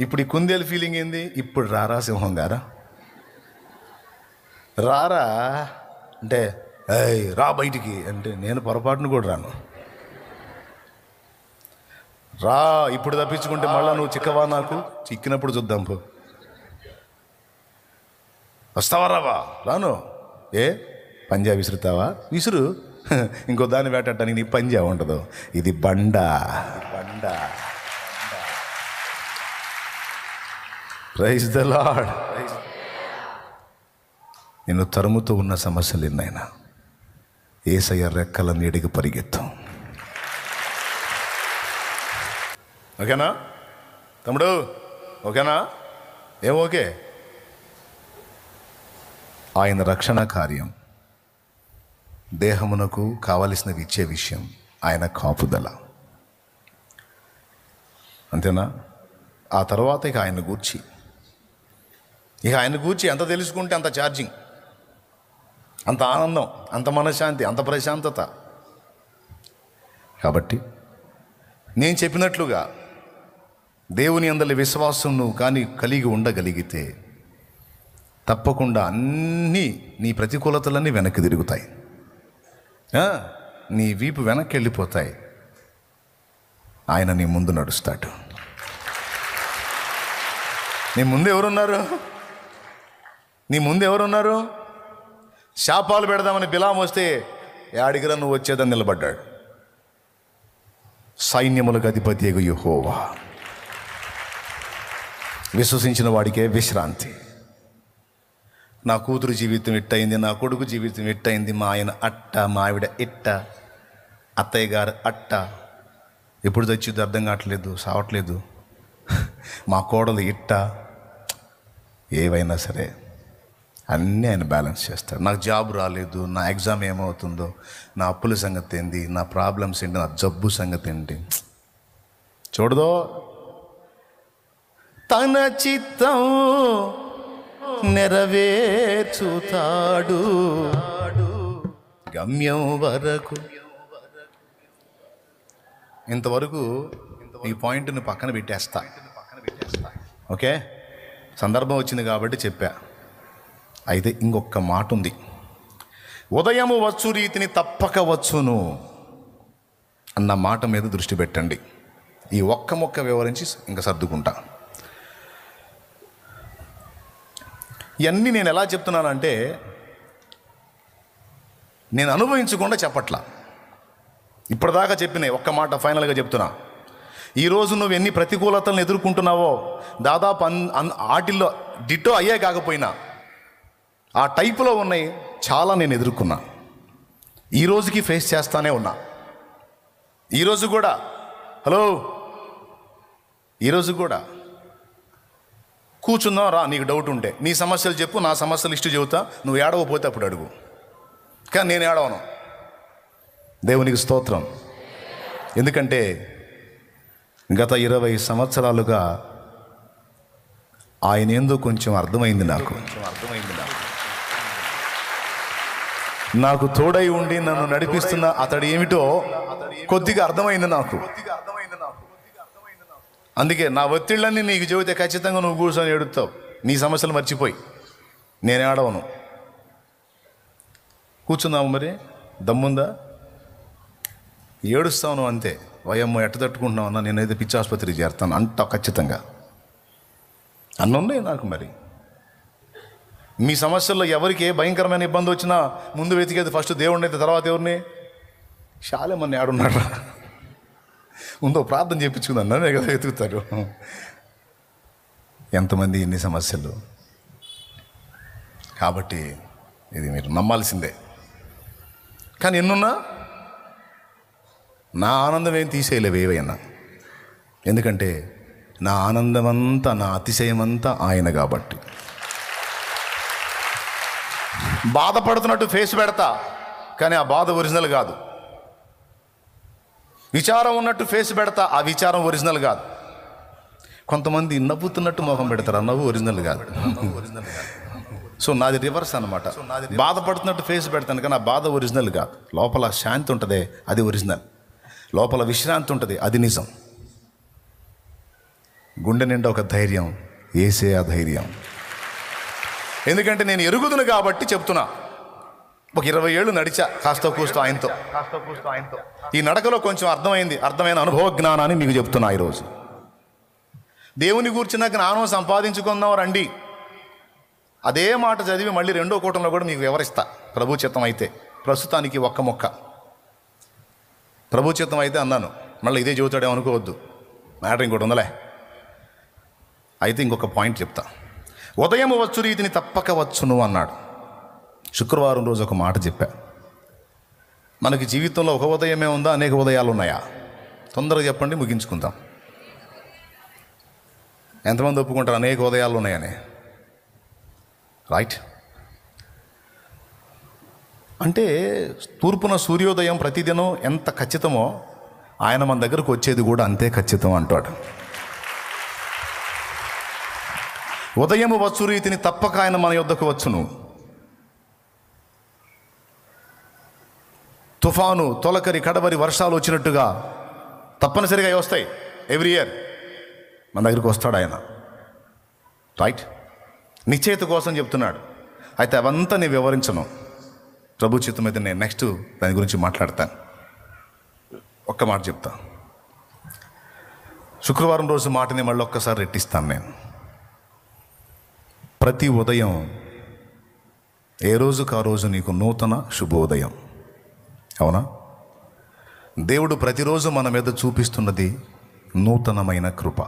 ఇప్పుడు ఈ కుందేలు ఫీలింగ్ ఏంది? ఇప్పుడు రారా సింహం గారా, రారా అంటే ఏయ్ రా బయటికి అంటే నేను పొరపాటును కూడా రాను. రా, ఇప్పుడు తప్పించుకుంటే మళ్ళా నువ్వు చిక్కవా, నాకు చిక్కినప్పుడు చూద్దాం పో. వస్తావా? రావా? రాను. ఏ పంజా విసురుతావా? విసురు, ఇంకో దాన్ని వేటాడటానికి నీ పంజా ఉండదు. ఇది బండ. బండ. Praise the Lord. నిన్ను తరుముతూ ఉన్న సమస్యలు ఎన్నైనా యేసయ్య రెక్కల నీడికి పరిగెత్తాం. ఓకేనా తమ్ముడు? ఓకేనా? ఏం ఓకే? ఆయన రక్షణ కార్యం, దేహమునకు కావలసినవి ఇచ్చే విషయం, ఆయన కాపుదల, అంతేనా? ఆ తర్వాత ఇక ఆయన గూర్చి ఎంత తెలుసుకుంటే అంత ఛార్జింగ్, అంత ఆనందం, అంత మనశ్శాంతి, అంత ప్రశాంతత. కాబట్టి నేను చెప్పినట్లుగా దేవుని యందలి విశ్వాసం నువ్వు కానీ కలిగి ఉండగలిగితే తప్పకుండా అన్నీ నీ ప్రతికూలతలన్నీ వెనక్కి తిరుగుతాయి. నీ వీపు వెనక్కి వెళ్ళిపోతాయి. ఆయన నీ ముందు నడుస్తాడు. నీ ముందు ఎవరున్నారు? నీ ముందు ఎవరున్నారు? శాపాలు పెడదామని బిలాము వస్తే యాడిగిరా నువ్వు వచ్చేదని నిలబడ్డాడు. సైన్యములకు అధిపతి యెహోవా యెహోవా, విశ్వసించిన వాడికే విశ్రాంతి. నా కూతురు జీవితం ఇట్టయింది, నా కొడుకు జీవితం ఇట్టయింది, మా ఆయన అట్ట, మా ఆవిడ ఇట్ట, అత్తయ్య గారు అట్ట, ఎప్పుడు తెచ్చిద్ది అర్థం కావట్లేదు, సావట్లేదు, మా కోడలు ఇట్ట. ఏవైనా సరే అన్నీ ఆయన బ్యాలెన్స్ చేస్తాడు. నాకు జాబ్ రాలేదు, నా ఎగ్జామ్ ఏమవుతుందో, నా అప్పుల సంగతి ఏంటి, నా ప్రాబ్లమ్స్ ఏంటి, నా జబ్బు సంగతి ఏంటి చూడదో, తన చిత్తం నెరవేర్చుతాడు గమ్యం వరకు. ఇంతవరకు ఈ పాయింట్ని పక్కన పెట్టేస్తా. ఓకే, సందర్భం వచ్చింది కాబట్టి చెప్పా. అయితే ఇంకొక మాట ఉంది, ఉదయము వచ్చు రీతిని తప్పక వచ్చును అన్న మాట మీద దృష్టి పెట్టండి. ఈ ఒక్క మొక్క వివరించి ఇంకా సర్దుకుంటా. ఇవన్నీ నేను ఎలా చెప్తున్నానంటే నేను అనుభవించకుండా చెప్పట్లా. ఇప్పటిదాకా చెప్పినాయి ఒక్క మాట ఫైనల్గా చెప్తున్నా. ఈరోజు నువ్వు ఎన్ని ప్రతికూలతలను ఎదుర్కొంటున్నావో దాదాపు వాటిల్లో డిటో అయ్యే కాకపోయినా ఆ టైపులో ఉన్నాయి చాలా నేను ఎదుర్కొన్నా. ఈరోజుకి ఫేస్ చేస్తానే ఉన్నా. ఈరోజు కూడా ఈరోజు కూడా కూర్చుందాం రా, నీకు డౌట్ ఉంటే నీ సమస్యలు చెప్పు, నా సమస్యలు లిస్టు చెబుతా, నువ్వు ఏడవపోతే అప్పుడు అడుగు. కానీ నేను ఏడవను. దేవునికి స్తోత్రం. ఎందుకంటే గత 20 సంవత్సరాలుగా ఆయన ఏందో కొంచెం అర్థమైంది నాకు తోడై ఉండి నన్ను నడిపిస్తున్న అతడు ఏమిటో కొద్దిగా అర్థమైంది నాకు. అందుకే నా ఒత్తిళ్ళన్నీ నీకు చెబితే ఖచ్చితంగా నువ్వు కూర్చొని ఏడుస్తావు, నీ సమస్యలు మర్చిపోయి. నేను ఏడవను. కూర్చున్నావు మరి, దమ్ముందా? ఏడుస్తాను అంతే. వయమ్మ ఎట్ట తట్టుకుంటున్నావు అన్నా, నేనైతే పిచ్చి ఆసుపత్రికి చేరుతాను అంట ఖచ్చితంగా. అన్నున్నాయి నాకు. మరి మీ సమస్యల్లో ఎవరికి ఏ భయంకరమైన ఇబ్బంది వచ్చినా ముందు వెతికేది ఫస్ట్ దేవుడిని, అయితే తర్వాత ఎవరిని? చాలా మంది ఆడున్నాడు, ముందు ప్రార్థన చేయించుకుందాం నన్నే కదా వెతుకుతారు. ఎంతమంది ఎన్ని సమస్యలు. కాబట్టి ఇది మీరు నమ్మాల్సిందే. కానీ ఎన్నున్నా నా ఆనందం ఏం తీసేయలేవు ఏవైనా. ఎందుకంటే నా ఆనందమంతా, నా అతిశయమంతా ఆయన కాబట్టి. బాధపడుతున్నట్టు ఫేస్ పెడతా, కానీ ఆ బాధ ఒరిజినల్ కాదు. విచారం ఉన్నట్టు ఫేస్ పెడతా, ఆ విచారం ఒరిజినల్ కాదు. కొంతమంది నవ్వుతున్నట్టు మొహం పెడతారు, ఆ నవ్వు ఒరిజినల్ కాదు. సో నాది రివర్స్ అనమాట. బాధపడుతున్నట్టు ఫేస్ పెడతాను, కానీ ఆ బాధ ఒరిజినల్ కాదు. లోపల శాంతి ఉంటుంది, అది ఒరిజినల్. లోపల విశ్రాంతి ఉంటుంది, అది నిజం. గుండె నిండా ఒక ధైర్యం, ఏసే ఆ ధైర్యం. ఎందుకంటే నేను ఎరుగుదును కాబట్టి చెప్తున్నా. ఒక 20 ఏళ్ళు నడిచా కాస్త కూస్తో ఆయనతో. ఈ నడకలో కొంచెం అర్థమైన అనుభవ జ్ఞానాన్ని మీకు చెప్తున్నా ఈరోజు. దేవుని గూర్చిన జ్ఞానం సంపాదించుకుందాం రండి. అదే మాట చదివి మళ్ళీ 2వ కూటంలో కూడా మీకు వివరిస్తా, ప్రభు చిత్తం అయితే. ప్రస్తుతానికి ఒక్క మొక్క ప్రభు చిత్తం అయితే అన్నాను, మళ్ళీ ఇదే చెబుతాడేమో అనుకోవద్దు, మ్యాటర్ ఇంకోటి ఉందలే. అయితే ఇంకొక పాయింట్ చెప్తా. ఉదయము వచ్చు రీతిని తప్పక వచ్చును అన్నాడు. శుక్రవారం రోజు ఒక మాట చెప్పా. మనకి జీవితంలో ఒక ఉదయమే ఉందా, అనేక ఉదయాలు ఉన్నాయా? తొందరగా చెప్పండి, ముగించుకుందాం. ఎంతమంది ఒప్పుకుంటారు అనేక ఉదయాలు ఉన్నాయని? రైట్. అంటే తూర్పున సూర్యోదయం ప్రతిదినం ఎంత ఖచ్చితమో ఆయన మన దగ్గరకు వచ్చేది కూడా అంతే ఖచ్చితం అంటాడు. ఉదయము వచ్చు రీతిని తప్పక ఆయన మన యొద్దకు వచ్చును. తుఫాను, తొలకరి, కడవరి వర్షాలు వచ్చినట్టుగా తప్పనిసరిగా వస్తాయి. ఎవ్రీ ఇయర్ మన దగ్గరికి వస్తాడు ఆయన. రైట్. నిశ్చయిత కోసం చెప్తున్నాడు. అయితే అవంతా నేను వివరించను. ప్రభు చిత్తం అయితే నేను నెక్స్ట్ దాని గురించి మాట్లాడతాను. ఒక్క మాట చెప్తా. శుక్రవారం రోజు మాటని మళ్ళీ ఒక్కసారి రెట్టిస్తాను నేను. ప్రతి ఉదయం ఏ రోజుకు ఆ రోజు నీకు నూతన శుభోదయం. అవునా? దేవుడు ప్రతిరోజు మన మీద చూపిస్తున్నది నూతనమైన కృప,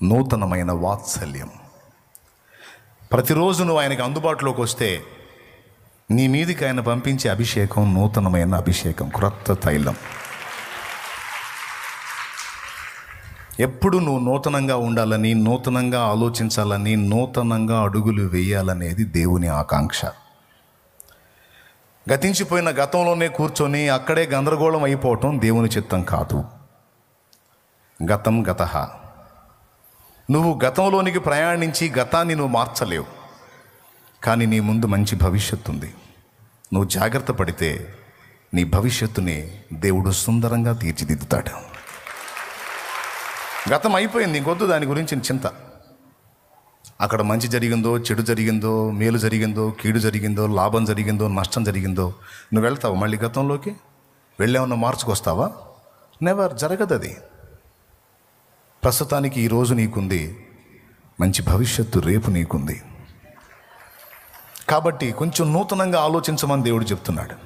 నూతనమైన వాత్సల్యం. ప్రతిరోజు నువ్వు ఆయనకి అందుబాటులోకి వస్తే నీ మీదికి ఆయన పంపించే అభిషేకం నూతనమైన అభిషేకం, క్రొత్త తైలం. ఎప్పుడు నువ్వు నూతనంగా ఉండాలని, నూతనంగా ఆలోచించాలని, నూతనంగా అడుగులు వేయాలనేది దేవుని ఆకాంక్ష. గతించిపోయిన గతంలోనే కూర్చొని అక్కడే గందరగోళం అయిపోవటం దేవుని చిత్తం కాదు. గతం గతః. నువ్వు గతంలోనికి ప్రయాణించి గతాన్ని నువ్వు మార్చలేవు, కానీ నీ ముందు మంచి భవిష్యత్తు ఉంది. నువ్వు జాగ్రత్త పడితే నీ భవిష్యత్తుని దేవుడు సుందరంగా తీర్చిదిద్దుతాడు. గతం అయిపోయింది, ఇంకొద్దు దాని గురించి చింత. అక్కడ మంచి జరిగిందో, చెడు జరిగిందో, మేలు జరిగిందో, కీడు జరిగిందో, లాభం జరిగిందో, నష్టం జరిగిందో నువ్వు వెళ్తావు మళ్ళీ గతంలోకి? వెళ్ళేమన్నా మార్చుకొస్తావా? నెవర్. జరగదు అది. ప్రస్తుతానికి ఈరోజు నీకుంది, మంచి భవిష్యత్తు రేపు నీకుంది. కాబట్టి కొంచెం నూతనంగా ఆలోచించమని దేవుడు చెప్తున్నాడు.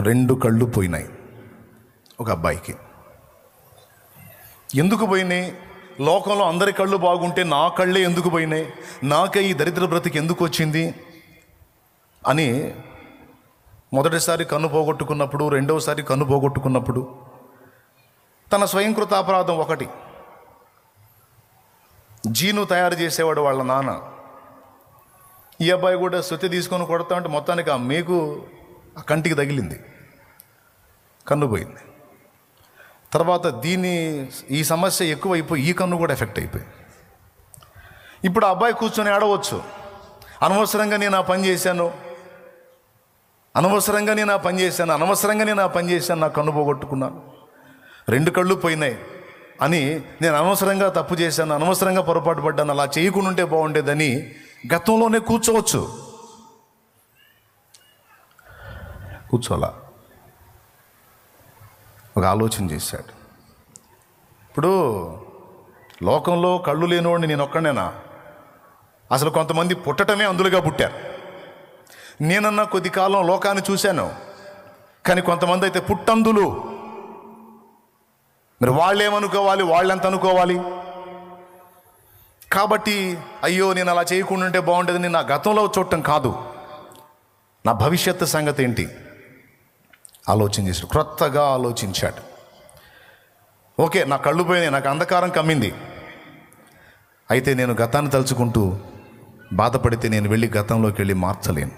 2 కళ్ళు పోయినాయి ఒక అబ్బాయికి. ఎందుకు పోయినాయి? లోకంలో అందరి కళ్ళు బాగుంటే నా కళ్ళే ఎందుకు పోయినాయి, నాకే ఈ దరిద్ర బ్రతికి ఎందుకు వచ్చింది అని మొదటిసారి కన్ను పోగొట్టుకున్నప్పుడు, రెండవసారి కన్ను పోగొట్టుకున్నప్పుడు తన స్వయంకృత అపరాధం ఒకటి. జీను తయారు చేసేవాడు వాళ్ళ నాన్న. ఈ అబ్బాయి కూడా సుత్తి తీసుకొని కొడతా ఉంటే మొత్తానికి ఆ మేకు ఆ కంటికి తగిలింది, కన్ను పోయింది. తర్వాత ఈ సమస్య ఎక్కువైపోయి ఈ కన్ను కూడా ఎఫెక్ట్ అయిపోయింది. ఇప్పుడు ఆ అబ్బాయి కూర్చొని ఆడవచ్చు, అనవసరంగా నేను ఆ పని చేశాను, అనవసరంగా నేను ఆ పని చేశాను, నా కన్ను పోగొట్టుకున్నాను, 2 కళ్ళు పోయినాయి అని నేను అనవసరంగా తప్పు చేశాను, అనవసరంగా పొరపాటు పడ్డాను, అలా చేయకుండా ఉంటే బాగుండేదని గతంలోనే కూర్చోలా ఒక ఆలోచన చేశాడు. ఇప్పుడు లోకంలో కళ్ళు లేనివాడిని నేను ఒక్కడేనా? అసలు కొంతమంది పుట్టటమే అందులుగా పుట్టారు. నేనన్నా కొద్ది కాలం లోకాన్ని చూశాను, కానీ కొంతమంది అయితే పుట్టందులు. మరి వాళ్ళేమనుకోవాలి, వాళ్ళెంత అనుకోవాలి? కాబట్టి అయ్యో నేను అలా చేయకుండా ఉంటే బాగుండేదని నా గతంలో చూడటం కాదు, నా భవిష్యత్తు సంగతి ఏంటి ఆలోచన చేశాడు. క్రొత్తగా ఆలోచించాడు. ఓకే, నా కళ్ళు పోయినాయి, నాకు అంధకారం కమ్మింది, అయితే నేను గతాన్ని తలుచుకుంటూ బాధపడితే నేను వెళ్ళి గతంలోకి వెళ్ళి మార్చలేను,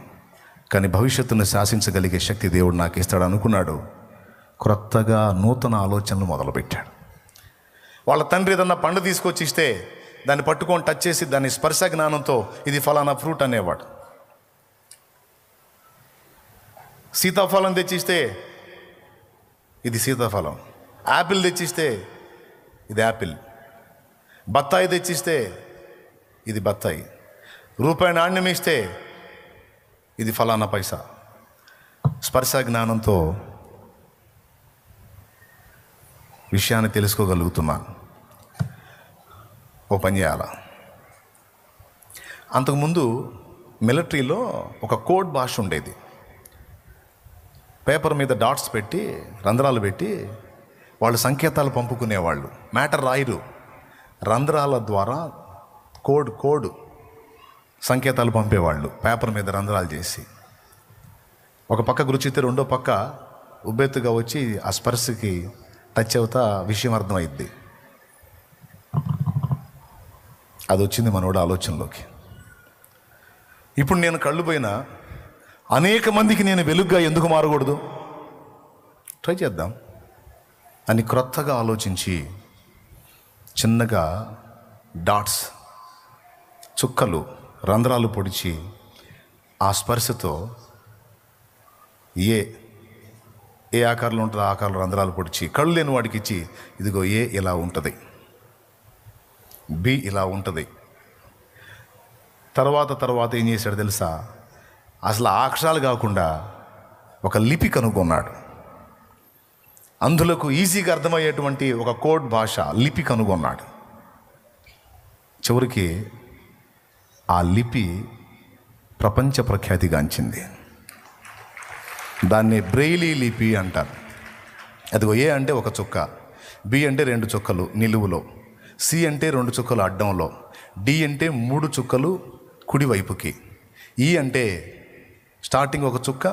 కానీ భవిష్యత్తును శాసించగలిగే శక్తి దేవుడు నాకు ఇస్తాడు అనుకున్నాడు. క్రొత్తగా నూతన ఆలోచనలు మొదలుపెట్టాడు. వాళ్ళ తండ్రి ఏదన్నా పండు తీసుకొచ్చి ఇస్తే దాన్ని పట్టుకొని టచ్ చేసి దాని స్పర్శ జ్ఞానంతో ఇది ఫలానా ఫ్రూట్ అనేవాడు. సీతాఫలం తెచ్చిస్తే ఇది సీతాఫలం, యాపిల్ తెచ్చిస్తే ఇది యాపిల్, బత్తాయి తెచ్చిస్తే ఇది బత్తాయి, రూపాయి నాణ్యం ఇస్తే ఇది ఫలానా పైసా. స్పర్శ జ్ఞానంతో విషయాన్ని తెలుసుకోగలుగుతున్నాను. ఓ పని చేయాల. అంతకుముందు మిలిటరీలో ఒక కోడ్ భాష ఉండేది. పేపర్ మీద డాట్స్ పెట్టి, రంధ్రాలు పెట్టి వాళ్ళు సంకేతాలు పంపుకునేవాళ్ళు. మ్యాటర్ రాయరు, రంధ్రాల ద్వారా కోడ్ సంకేతాలు పంపేవాళ్ళు పేపర్ మీద రంధ్రాలు చేసి. ఒక పక్క గురిచితే రెండో పక్క ఉబ్బెత్తుగా వచ్చి ఆ స్పర్శకి టచ్ అవుతా విషయం అర్థమైద్ది. అది వచ్చింది మనోడు ఆలోచనలోకి. ఇప్పుడు నేను కళ్ళు పోయినా అనేక మందికి నేను వెలుగుగా ఎందుకు మారకూడదు, ట్రై చేద్దాం అని క్రొత్తగా ఆలోచించి చిన్నగా డాట్స్, చుక్కలు, రంధ్రాలు పొడిచి ఆ స్పర్శతో ఏ ఆకారంలో ఉంటుందో ఆ ఆకారంలో రంధ్రాలు పొడిచి కళ్ళు లేని వాడికి ఇచ్చి, ఇదిగో ఏ ఇలా ఉంటుంది, బి ఇలా ఉంటుంది. తర్వాత ఏం చేశాడు తెలుసా? అసలు ఆ అక్షరాలు కాకుండా ఒక లిపి కనుగొన్నాడు. అందులకు ఈజీగా అర్థమయ్యేటువంటి ఒక కోడ్ భాష లిపి కనుగొన్నాడు. చివరికి ఆ లిపి ప్రపంచ ప్రఖ్యాతిగాంచింది. దాన్ని బ్రెయిలీ లిపి అంటారు. అదిగో ఏ అంటే ఒక చుక్క, బి అంటే 2 చుక్కలు నిలువులో, సి అంటే 2 చుక్కలు అడ్డంలో, డి అంటే 3 చుక్కలు కుడివైపుకి, ఈ అంటే స్టార్టింగ్ ఒక చుక్క,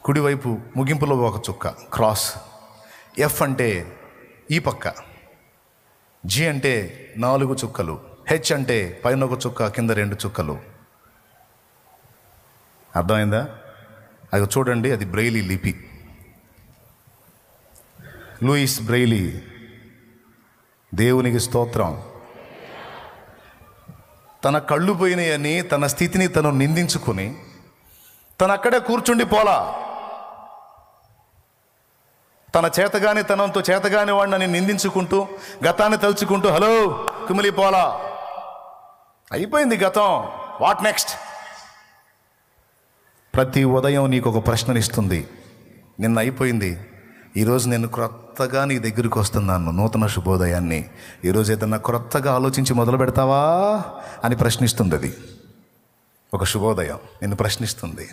కుడివైపు ముగింపులో ఒక చుక్క క్రాస్, ఎఫ్ అంటే ఈ పక్క, జి అంటే 4 చుక్కలు, హెచ్ అంటే పైన ఒక చుక్క కింద 2 చుక్కలు. అర్థమైందా? అది చూడండి, అది బ్రెయిలీ లిపి. లూయిస్ బ్రెయిలీ, దేవునికి స్తోత్రం. తన కళ్ళు పోయినాయని తన స్థితిని తను నిందించుకుని తను అక్కడే కూర్చుండి పోలా. తన చేతగాని తనంతో చేతగాని వాడిని నిందించుకుంటూ, గతాన్ని తలుచుకుంటూ, హలో కుమిలిపోలా, అయిపోయింది గతం, వాట్ నెక్స్ట్? ప్రతి ఉదయం నీకు ఒక ప్రశ్ననిస్తుంది. నిన్న అయిపోయింది, ఈరోజు నేను క్రొత్తగా నీ దగ్గరికి వస్తున్నాను, నూతన శుభోదయాన్ని. ఈరోజు ఏదన్నా క్రొత్తగా ఆలోచించి మొదలు పెడతావా అని ప్రశ్నిస్తుంది. అది ఒక శుభోదయం నిన్ను ప్రశ్నిస్తుంది.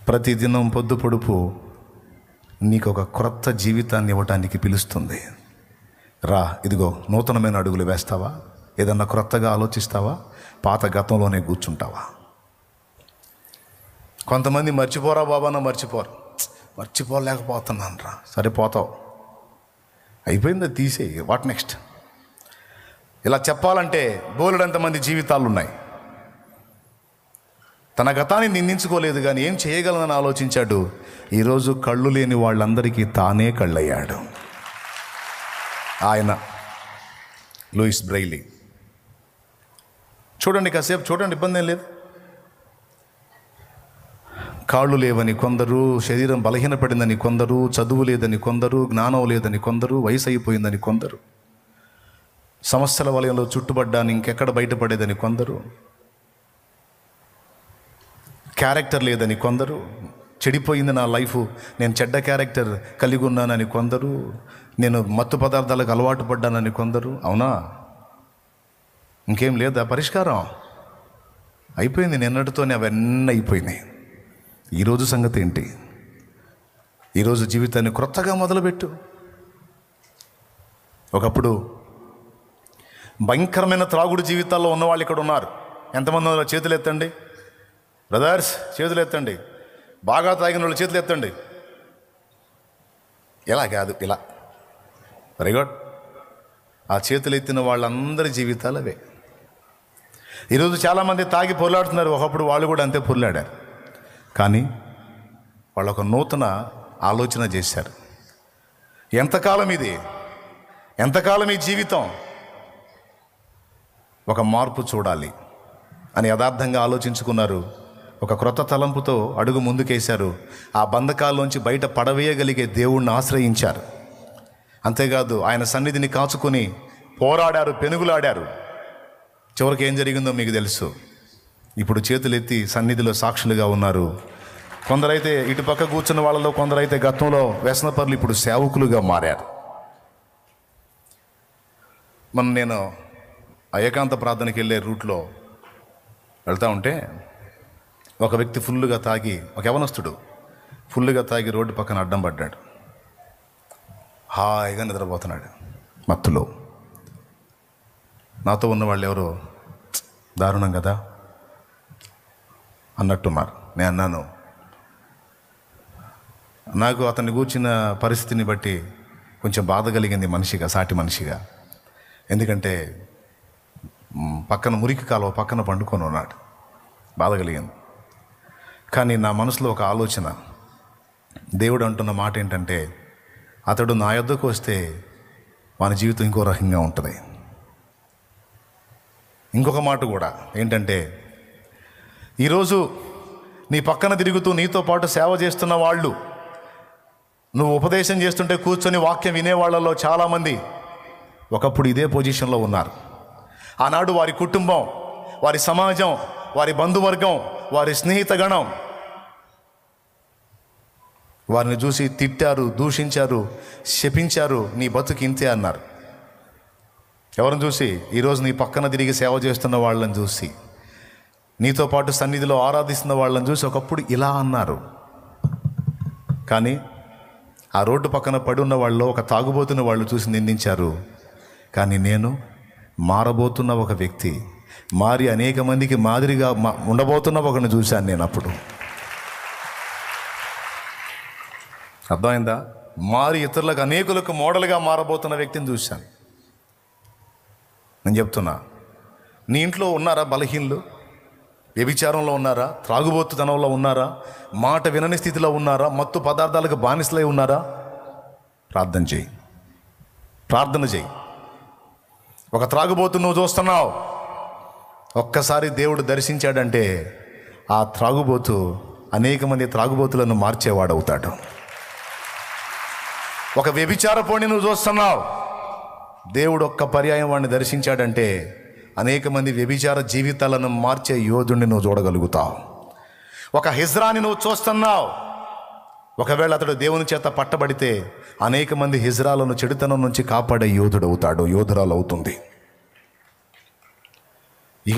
ప్రతిదినం పొద్దు పొడుపు నీకు ఒక క్రొత్త జీవితాన్ని ఇవ్వటానికి పిలుస్తుంది. రా, ఇదిగో నూతనమైన అడుగులు వేస్తావా? ఏదన్నా క్రొత్తగా ఆలోచిస్తావా? పాత గతంలోనే కూర్చుంటావా? కొంతమంది మర్చిపోరా బాబానా, మర్చిపోలేకపోతున్నాను రా. సరిపోతావు, అయిపోయింది, అది తీసేయి, వాట్ నెక్స్ట్? ఇలా చెప్పాలంటే బోలెడంతమంది జీవితాలు ఉన్నాయి. తన గతాన్ని నిందించుకోలేదు, కానీ ఏం చేయగలనని ఆలోచించాడు. ఈరోజు కళ్ళు లేని వాళ్ళందరికీ తానే కళ్ళయ్యాడు. ఆయన లూయిస్ బ్రెయిలీ. చూడండి, కాసేపు చూడండి, ఇబ్బంది ఏం లేదు. కాళ్ళు లేవని కొందరు, శరీరం బలహీనపడిందని కొందరు, చదువు లేదని కొందరు, జ్ఞానం లేదని కొందరు, వయసు అయిపోయిందని కొందరు, సమస్యల వలయంలో చుట్టుపడ్డాను ఇంకెక్కడ బయటపడేదని కొందరు, క్యారెక్టర్ లేదని కొందరు, చెడిపోయింది నా లైఫ్, నేను చెడ్డ క్యారెక్టర్ కలిగి ఉన్నానని కొందరు, నేను మత్తు పదార్థాలకు అలవాటు పడ్డానని కొందరు. అవునా? ఇంకేం లేదా పరిష్కారం? అయిపోయింది, నిన్నటితోనే అవన్నీ అయిపోయినాయి. ఈరోజు సంగతి ఏంటి? ఈరోజు జీవితాన్ని క్రొత్తగా మొదలుపెట్టు. ఒకప్పుడు భయంకరమైన త్రాగుడు జీవితాల్లో ఉన్నవాళ్ళు ఇక్కడ ఉన్నారు. ఎంతమంది ఉన్నారు? చేతులు ఎత్తండి బ్రదర్స్, చేతులు ఎత్తండి. బాగా తాగిన వాళ్ళు చేతులు ఎత్తండి. ఇలా కాదు, ఇలా. Very good. ఆ చేతులు ఎత్తిన వాళ్ళందరి జీవితాలు అవే. ఈరోజు చాలామంది తాగి పొర్లాడుతున్నారు. ఒకప్పుడు వాళ్ళు కూడా అంతే పొర్లాడారు. కానీ వాళ్ళు ఒక నూతన ఆలోచన చేశారు. ఎంతకాలం ఇది? ఎంతకాలం ఈ జీవితం? ఒక మార్పు చూడాలి అని యథార్థంగా ఆలోచించుకున్నారు. ఒక క్రొత్త తలంపుతో అడుగు ముందుకేశారు. ఆ బంధకాల్లోంచి బయట పడవేయగలిగే దేవుణ్ణి ఆశ్రయించారు. అంతేకాదు, ఆయన సన్నిధిని కాచుకొని పోరాడారు, పెనుగులాడారు. చివరికి ఏం జరిగిందో మీకు తెలుసు. ఇప్పుడు చేతులెత్తి సన్నిధిలో సాక్షులుగా ఉన్నారు. కొందరైతే ఇటు పక్క కూర్చున్న వాళ్ళలో కొందరైతే గతంలో వ్యసనపరులు ఇప్పుడు సేవకులుగా మారారు. నేను ఏకాంత ప్రార్థనకి వెళ్ళే రూట్లో వెళ్తూ ఉంటే ఒక వ్యక్తి ఫుల్లుగా తాగి, ఒక యవనస్తుడు ఫుల్లుగా తాగి రోడ్డు పక్కన అడ్డం పడ్డాడు. హాయిగా నిద్రపోతున్నాడు మత్తులో. నాతో ఉన్న వాళ్ళు ఎవరో దారుణం కదా అన్నట్టున్నారు. నేను అన్నాను, నాకు అతన్ని కూర్చున్న పరిస్థితిని బట్టి కొంచెం బాధ కలిగింది మనిషిగా, సాటి మనిషిగా. ఎందుకంటే పక్కన మురికి కాలువ పక్కన పండుకొని ఉన్నాడు. బాధ కలిగింది. కానీ నా మనసులో ఒక ఆలోచన, దేవుడు అంటున్న మాట ఏంటంటే, అతడు నా యొద్దకు వస్తే మన జీవితం ఇంకో రకంగా ఉంటుంది. ఇంకొక మాట కూడా ఏంటంటే, ఈరోజు నీ పక్కన తిరుగుతూ నీతో పాటు సేవ చేస్తున్న వాళ్ళు, నువ్వు ఉపదేశం చేస్తుంటే కూర్చొని వాక్యం వినేవాళ్ళలో చాలామంది ఒకప్పుడు ఇదే పొజిషన్లో ఉన్నారు. ఆనాడు వారి కుటుంబం, వారి సమాజం, వారి బంధువర్గం, వారి స్నేహితగణం వారిని చూసి తిట్టారు, దూషించారు, శపించారు. నీ బతుకు ఇంతే అన్నారు. ఎవరిని చూసి? ఈరోజు నీ పక్కన తిరిగి సేవ చేస్తున్న వాళ్ళని చూసి, నీతో పాటు సన్నిధిలో ఆరాధిస్తున్న వాళ్ళని చూసి ఒకప్పుడు ఇలా అన్నారు. కానీ ఆ రోడ్డు పక్కన పడి ఉన్న వాళ్ళు, ఒక తాగుబోతున్న వాళ్ళు చూసి నిందించారు. కానీ నేను మారబోతున్న ఒక వ్యక్తి, మారి అనేక మందికి మాదిరిగా ఉండబోతున్న ఒకరిని చూశాను నేను. అప్పుడు అర్థమైందా? మారి ఇతరులకు, అనేకులకు మోడల్గా మారబోతున్న వ్యక్తిని చూశాను. నేను చెప్తున్నా, నీ ఇంట్లో ఉన్నారా బలహీనులు? వ్యభిచారంలో ఉన్నారా? త్రాగుబోతుతనంలో ఉన్నారా? మాట వినని స్థితిలో ఉన్నారా? మత్తు పదార్థాలకు బానిసలై ఉన్నారా? ప్రార్థన చేయి, ప్రార్థన చేయి. ఒక త్రాగుబోతు నువ్వు చూస్తున్నావు, ఒక్కసారి దేవుడు దర్శించాడంటే ఆ త్రాగుబోతు అనేక మంది త్రాగుబోతులను మార్చేవాడవుతాడు. ఒక వ్యభిచారపోడిని నువ్వు చూస్తున్నావు, దేవుడు ఒక్క పర్యాయం వాడిని దర్శించాడంటే అనేక మంది వ్యభిచార జీవితాలను మార్చే యోధుడిని నువ్వు చూడగలుగుతావు. ఒక హిజ్రాని నువ్వు చూస్తున్నావు, ఒకవేళ అతడు దేవుని చేత పట్టబడితే అనేక మంది హిజ్రాలను చెడుతనం నుంచి కాపాడే యోధుడు అవుతాడు, యోధురాలు అవుతుంది.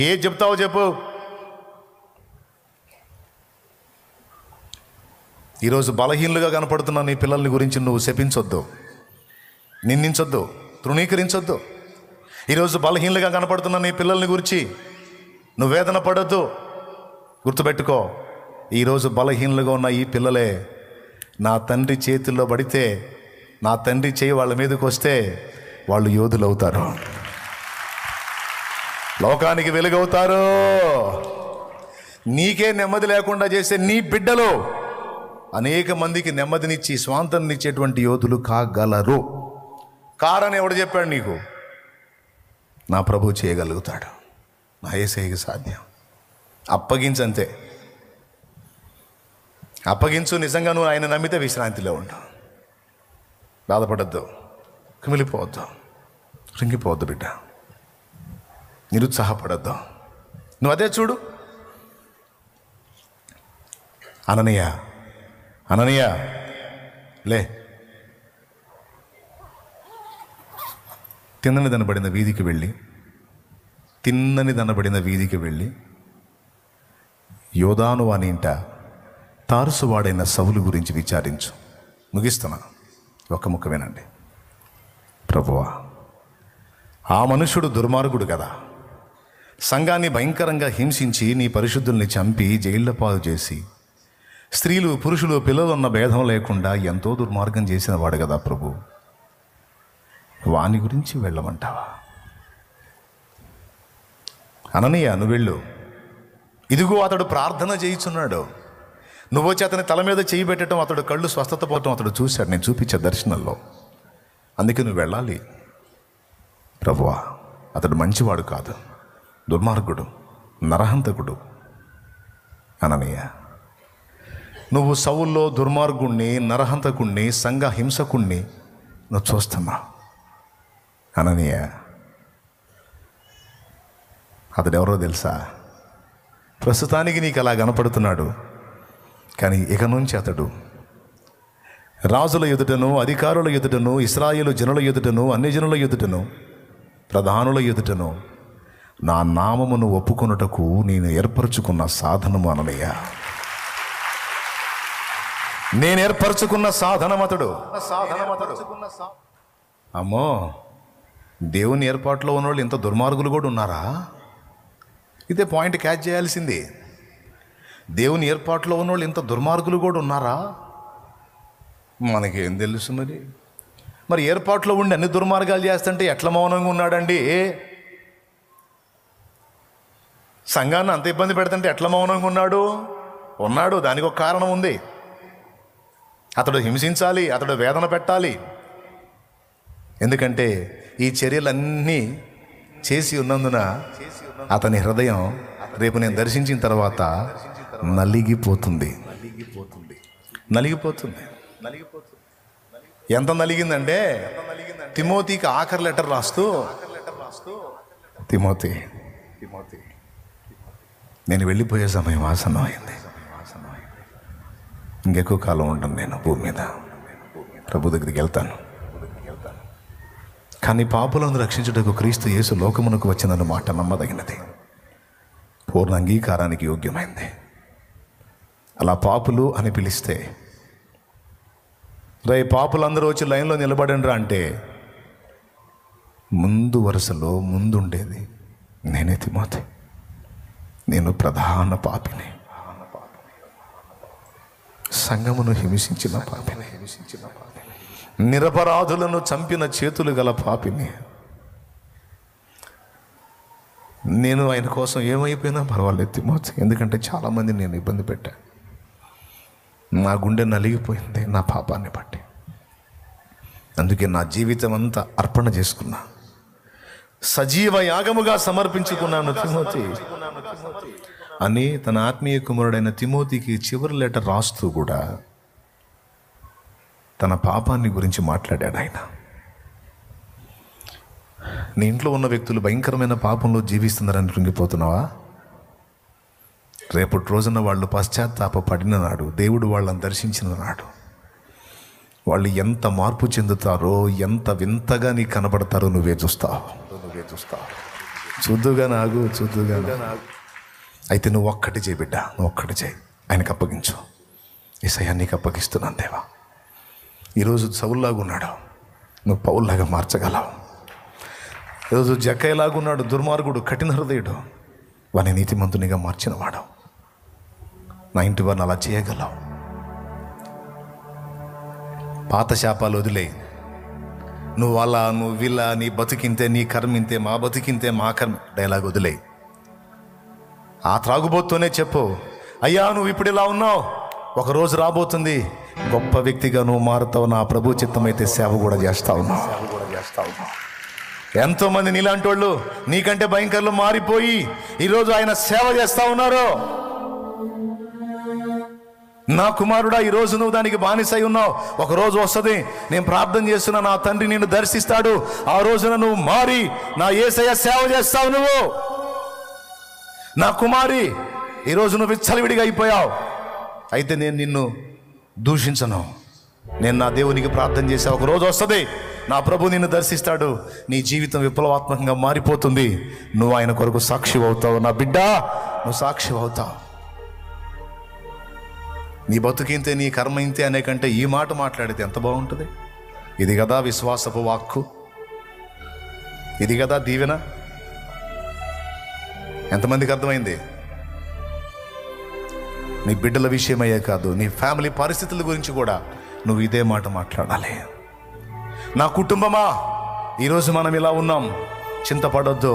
ఏం చెప్తావో చెప్పు. ఈరోజు బలహీనులుగా కనపడుతున్న నీ పిల్లల్ని గురించి నువ్వు శపించొద్దు, నిందించొద్దు, తృణీకరించొద్దు. ఈరోజు బలహీనులుగా కనపడుతున్న నీ పిల్లల్ని గురించి నువ్వు వేదన పడొద్దు. గుర్తుపెట్టుకో, ఈరోజు బలహీనులుగా ఉన్న ఈ పిల్లలే నా తండ్రి చేతుల్లో పడితే, నా తండ్రి చేయి వాళ్ళ మీదకి వస్తే వాళ్ళు యోధులు అవుతారు, లోకానికి వెలుగవుతారు. నీకే నెమ్మది లేకుండా చేసే నీ బిడ్డలు అనేక మందికి నెమ్మదినిచ్చి స్వాంతనిచ్చేటువంటి యోధులు కాగలరు. కారని ఎవడు చెప్పాడు నీకు? నా ప్రభు చేయగలుగుతాడు, నా యేసయ్యకి సాధ్యం. అప్పగించంతే, అప్పగించు. నిజంగా నువ్వు ఆయన నమ్మితే విశ్రాంతిలో ఉండు, బాధపడద్దు, కుమిలిపోవద్దు, కృంగిపోవద్దు బిడ్డ, నిరుత్సాహపడద్దు. నువ్వు అదే చూడు. అననీయ అననీయ లే, తిన్నని దనబడిన వీధికి వెళ్ళి యోదాను అని ఇంట తారుసువాడైన సౌలు గురించి విచారించు. ముగిస్తున్నా, ఒక్క ముక్క వినండి. ప్రభువా, ఆ మనుషుడు దుర్మార్గుడు కదా, సంఘాన్ని భయంకరంగా హింసించి నీ పరిశుద్ధుల్ని చంపి జైళ్ల పాలు చేసి స్త్రీలు పురుషులు పిల్లలు ఉన్న భేదం లేకుండా ఎంతో దుర్మార్గం చేసిన వాడు కదా ప్రభు, వాని గురించి వెళ్ళమంటావా? అననీయ, నువ్వు వెళ్ళు. ఇదిగో అతడు ప్రార్థన చేయుచున్నాడు. నువ్వు వచ్చి అతని తల మీద చేయి పెట్టడం, అతడు కళ్ళు స్వస్థత పోవటం అతడు చూశాడు, నేను చూపించే దర్శనంలో. అందుకే నువ్వు వెళ్ళాలి. ప్రభువా, అతడు మంచివాడు కాదు, దుర్మార్గుడు, నరహంతకుడు. అననీయ, నువ్వు సౌల్లో దుర్మార్గుణ్ణి, నరహంతకుణ్ణి, సంఘ హింసకుణ్ణి నువ్వు చూస్తున్నావు. అననీయ, అతడు ఎవరో తెలుసా? ప్రస్తుతానికి నీకు అలా కనపడుతున్నాడు, కానీ ఇక నుంచి అతడు రాజుల ఎదుటను, అధికారుల ఎదుటను, ఇశ్రాయేలు జనుల ఎదుటను, అన్ని జనుల ఎదుటను, ప్రధానుల ఎదుటను నా నామమును ఒప్పుకొనుటకు నేను ఏర్పరచుకున్న సాధనము. అననీయ, నేను ఏర్పరచుకున్న సాధనం అతడు. అమ్మో, దేవుని ఏర్పాటులో ఉన్నవాళ్ళు ఇంత దుర్మార్గులు కూడా ఉన్నారా? ఇదే పాయింట్ క్యాచ్ చేయాల్సింది. దేవుని ఏర్పాటులో ఉన్నవాళ్ళు ఇంత దుర్మార్గులు కూడా ఉన్నారా? మనకేం తెలుసు మరి ఏర్పాటులో ఉండి అన్ని దుర్మార్గాలు చేస్తుంటే ఎట్లా మౌనంగా ఉన్నాడండి? సంఘాన్ని అంత ఇబ్బంది పెడుతుంటే ఎట్లా మౌనంగా ఉన్నాడు? దానికి ఒక కారణం ఉంది. అతడు హింసించాలి, అతడు వేదన పెట్టాలి. ఎందుకంటే ఈ చర్యలన్నీ చేసి ఉన్నందున అతని హృదయం రేపు నేను దర్శించిన తర్వాత నలిగిపోతుంది. ఎంత నలిగిందంటే, తిమోతికి ఆఖరి లెటర్ రాస్తూ, తిమోతి, నేను వెళ్ళిపోయే సమయం ఆసన్నమైంది, ఇంకెక్కువ కాలం ఉంటాను నేను భూమి మీద, ప్రభు దగ్గరికి వెళ్తాను. కానీ పాపులను రక్షించుటకు క్రీస్తు యేసు లోకమునకు వచ్చిన మాట నమ్మదగినది, పూర్ణ అంగీకారానికి యోగ్యమైంది. అలా పాపులు అని పిలిస్తే, పాపులందరూ వచ్చి లైన్లో నిలబడండిరా అంటే ముందు వరుసలో ముందుండేది నేనే తిమోతి. నేను ప్రధాన పాపిని, సంఘమును హింసించిన పాపిని, నిరపరాధులను చంపిన చేతులు గల పాపిని. నేను ఆయన కోసం ఏమైపోయినా పర్వాలేదు తిమోతి, ఎందుకంటే చాలామంది నేను ఇబ్బంది పెట్టాను. నా గుండె నలిగిపోయింది నా పాపాన్ని బట్టి. అందుకే నా జీవితం అంతా అర్పణ చేసుకున్నా, సజీవ యాగముగా సమర్పించుకున్నాను తిమోతి అని తన ఆత్మీయ కుమారుడైన తిమోతికి చివరి లెటర్ రాస్తూ కూడా తన పాపాన్ని గురించి మాట్లాడాడు ఆయన. నీ ఇంట్లో ఉన్న వ్యక్తులు భయంకరమైన పాపంలో జీవిస్తున్నారని కృంగిపోతున్నావా? రేపటి రోజున వాళ్ళు పశ్చాత్తాప పడిన నాడు, దేవుడు వాళ్ళని దర్శించిన నాడు, వాళ్ళు ఎంత మార్పు చెందుతారో, ఎంత వింతగా నీకు కనబడతారో నువ్వే చూస్తావు. చూద్దుగా నాగు. అయితే నువ్వు ఒక్కటి చేయి బిడ్డ, నువ్వు ఒక్కటి చేయి, ఆయనకు అప్పగించు. యేసయ్యా నీకు అప్పగిస్తున్నాను దేవా. ఈరోజు సౌల్లాగా ఉన్నాడు, నువ్వు పౌల్లాగా మార్చగలవు. ఈరోజు జక్కయ్యలాగా ఉన్నాడు, దుర్మార్గుడు, కఠిన హృదయుడు, వాని నీతిమంతునిగా మార్చినవాడు. నా ఇంటి వారిని అలా చేయగలవు. పాత శాపాలు వదిలే. నువ్వు అలా, నువ్వు వీళ్ళ, నీ బతికింతే నీ కర్మింతే, మా బతికింతే మా కర్మ డైలాగ్ వదిలే. ఆ త్రాగుబోతూనే చెప్పు, అయ్యా నువ్వు ఇప్పుడు ఇలా ఉన్నావు, ఒకరోజు రాబోతుంది గొప్ప వ్యక్తిగా నువ్వు మారుతావు, నా ప్రభు చిత్తమైతే సేవ కూడా చేస్తా ఉన్నావు. ఎంతోమంది నీలాంటి వాళ్ళు నీకంటే భయంకరులు మారిపోయి ఈరోజు ఆయన సేవ చేస్తా ఉన్నారు. నా కుమారుడా, ఈరోజు నువ్వు దానికి బానిసై ఉన్నావు. ఒకరోజు వస్తుంది, నేను ప్రార్థన చేస్తున్నా, నా తండ్రి నిన్ను దర్శిస్తాడు. ఆ రోజున నువ్వు మారి నా యేసయ్య సేవ చేస్తావు. నువ్వు నా కుమారి, ఈరోజు నువ్వు విచ్చలవిడిగా అయిపోయావు. అయితే నేను నిన్ను దూషించను. నేను నా దేవునికి ప్రార్థన చేసా. ఒక రోజు వస్తుంది, నా ప్రభు నిన్ను దర్శిస్తాడు, నీ జీవితం విప్లవాత్మకంగా మారిపోతుంది. నువ్వు ఆయన కొరకు సాక్షి అవుతావు. నా బిడ్డ, నువ్వు సాక్షి అవుతావు. నీ బతుకింతే నీ కర్మ ఇంతే అనే కంటే ఈ మాట మాట్లాడితే ఎంత బాగుంటుంది. ఇది కదా విశ్వాసపు వాక్కు, ఇది కదా దీవెన. ఎంతమందికి అర్థమైంది? నీ బిడ్డల విషయమయ్యే కాదు, నీ ఫ్యామిలీ పరిస్థితుల గురించి కూడా నువ్వు ఇదే మాట మాట్లాడాలి. నా కుటుంబమా, ఈరోజు మనం ఇలా ఉన్నాం, చింతపడొద్దు.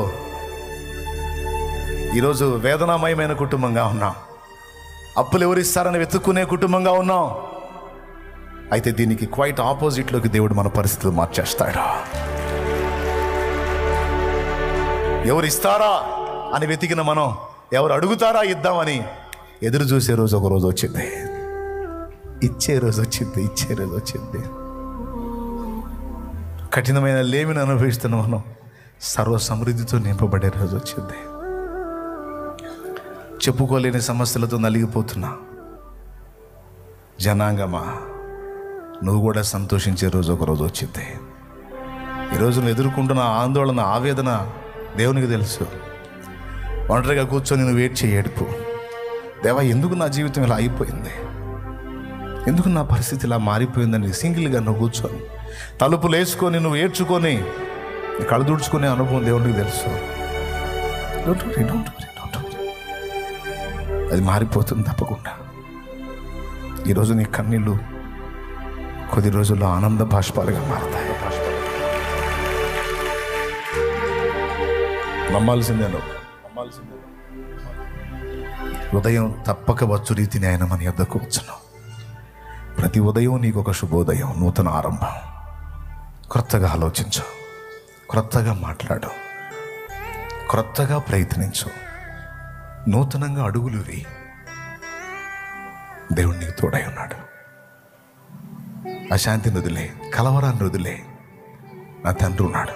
ఈరోజు వేదనామయమైన కుటుంబంగా ఉన్నాం, అప్పులు ఎవరిస్తారని వెతుక్కునే కుటుంబంగా ఉన్నాం. అయితే దీనికి క్వైట్ ఆపోజిట్లోకి దేవుడు మన పరిస్థితులు మార్చేస్తాడు. ఎవరు ఇస్తారా అని వెతికిన మనం, ఎవరు అడుగుతారా ఇద్దామని ఎదురు చూసే రోజు ఒక రోజు వచ్చింది, ఇచ్చే రోజు వచ్చింది. కఠినమైన లేమిని అనుభవిస్తున్న మనం సర్వ సమృద్ధితో నింపబడే రోజు వచ్చింది. చెప్పుకోలేని సమస్యలతో నలిగిపోతున్నా జనాంగమా, నువ్వు కూడా సంతోషించే రోజు ఒక రోజు వచ్చింది. ఈరోజు నువ్వు ఎదుర్కొంటున్న ఆందోళన, ఆవేదన దేవునికి తెలుసు. ఒంటరిగా కూర్చొని నువ్వు ఏడ్పు, దేవా ఎందుకు నా జీవితం ఇలా అయిపోయింది, ఎందుకు నా పరిస్థితి ఇలా మారిపోయిందని సింగిల్గా నువ్వు కూర్చొని తలుపులు వేసుకొని నువ్వు ఏడ్చుకొని కళ్ళు దుడుచుకునే అనుభవం దేవునికి తెలుసు. అది మారిపోతుంది తప్పకుండా. ఈరోజు నీ కన్నీళ్ళు కొద్ది రోజుల్లో ఆనంద బాష్పాలుగా మారుతాయి. నమ్మాల్సిందే. ఉదయం తప్పక వచ్చు రీతిని ఆయన మన యొద్దకు వచ్చును. ప్రతి ఉదయం నీకు ఒక శుభోదయం, నూతన ఆరంభం. క్రొత్తగా ఆలోచించు, క్రొత్తగా మాట్లాడు, క్రొత్తగా ప్రయత్నించు, నూతనంగా అడుగులు వేయి. దేవుడు నీకు తోడై ఉన్నాడు. అశాంతిని వదిలే, కలవరాన్ని వదిలే, నా తండ్రి ఉన్నాడు.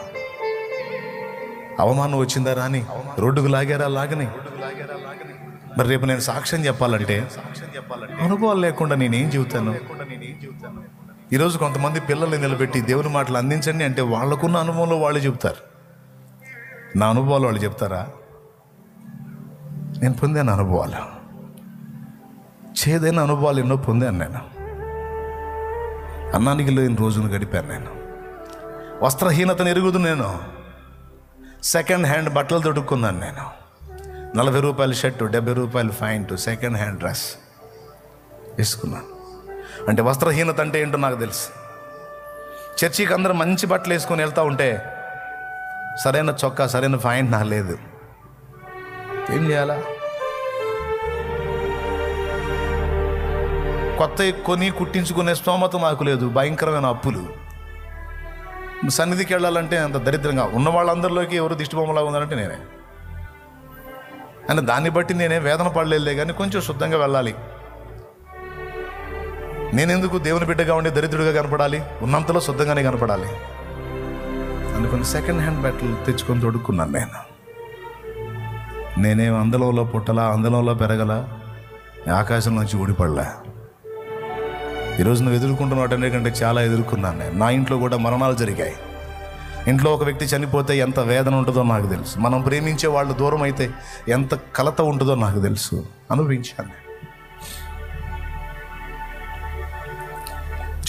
అవమానం వచ్చిందా రాని, రోడ్డుకు లాగారా లాగని. మరి రేపు నేను సాక్ష్యం చెప్పాలంటే అనుభవాలు లేకుండా నేనేం చెబుతాను? ఈరోజు కొంతమంది పిల్లల్ని నిలబెట్టి దేవుని మాటలు అందించండి అంటే వాళ్ళకున్న అనుభవంలో వాళ్ళు చెబుతారు. నా అనుభవాలు వాళ్ళు చెప్తారా? నేను పొందాను అనుభవాలు, చేదైన అనుభవాలు ఎన్నో పొందాను. నేను అన్నానికి లేని రోజును గడిపాను. నేను వస్త్రహీనతను ఎరుగుదు. నేను సెకండ్ హ్యాండ్ బట్టలు తొడుక్కున్నాను. నేను 40 రూపాయల షర్టు, 70 రూపాయలు ప్యాంటు, సెకండ్ హ్యాండ్ డ్రెస్ వేసుకున్నాను. అంటే వస్త్రహీనత అంటే ఏంటో నాకు తెలుసు. చర్చికి అందరూ మంచి బట్టలు వేసుకొని వెళ్తూ ఉంటే సరైన చొక్కా, సరైన ప్యాంట్ నాకు లేదు. ఏం చేయాలా? కొత్త కొని కుట్టించుకునే స్తోమత నాకు లేదు. భయంకరమైన అప్పులు. సన్నిధికి వెళ్ళాలంటే అంత దరిద్రంగా ఉన్న వాళ్ళందరిలోకి ఎవరు దిష్టిబొమ్మలాగా ఉందంటే నేనే. అని దాన్ని బట్టి నేనే వేదన పడలేదులే, కానీ కొంచెం శుద్ధంగా వెళ్ళాలి. నేనెందుకు దేవుని బిడ్డగా ఉండి దరిద్రుడిగా కనపడాలి? ఉన్నంతలో శుద్ధంగానే కనపడాలి అనుకుని సెకండ్ హ్యాండ్ బట్టలు తెచ్చుకొని తొడుక్కున్నాను. నేనేం అందలంలో పుట్టలా, అందలంలో పెరగల, ఆకాశం నుంచి ఊడిపడలే. ఈరోజు నువ్వు ఎదుర్కొంటున్న వాటన్నిటికంటే చాలా ఎదుర్కొన్నాను నేను. నా ఇంట్లో కూడా మరణాలు జరిగాయి. ఇంట్లో ఒక వ్యక్తి చనిపోతే ఎంత వేదన ఉంటుందో నాకు తెలుసు. మనం ప్రేమించే వాళ్ళు దూరం అయితే ఎంత కలత ఉంటుందో నాకు తెలుసు. అనుభవించాను.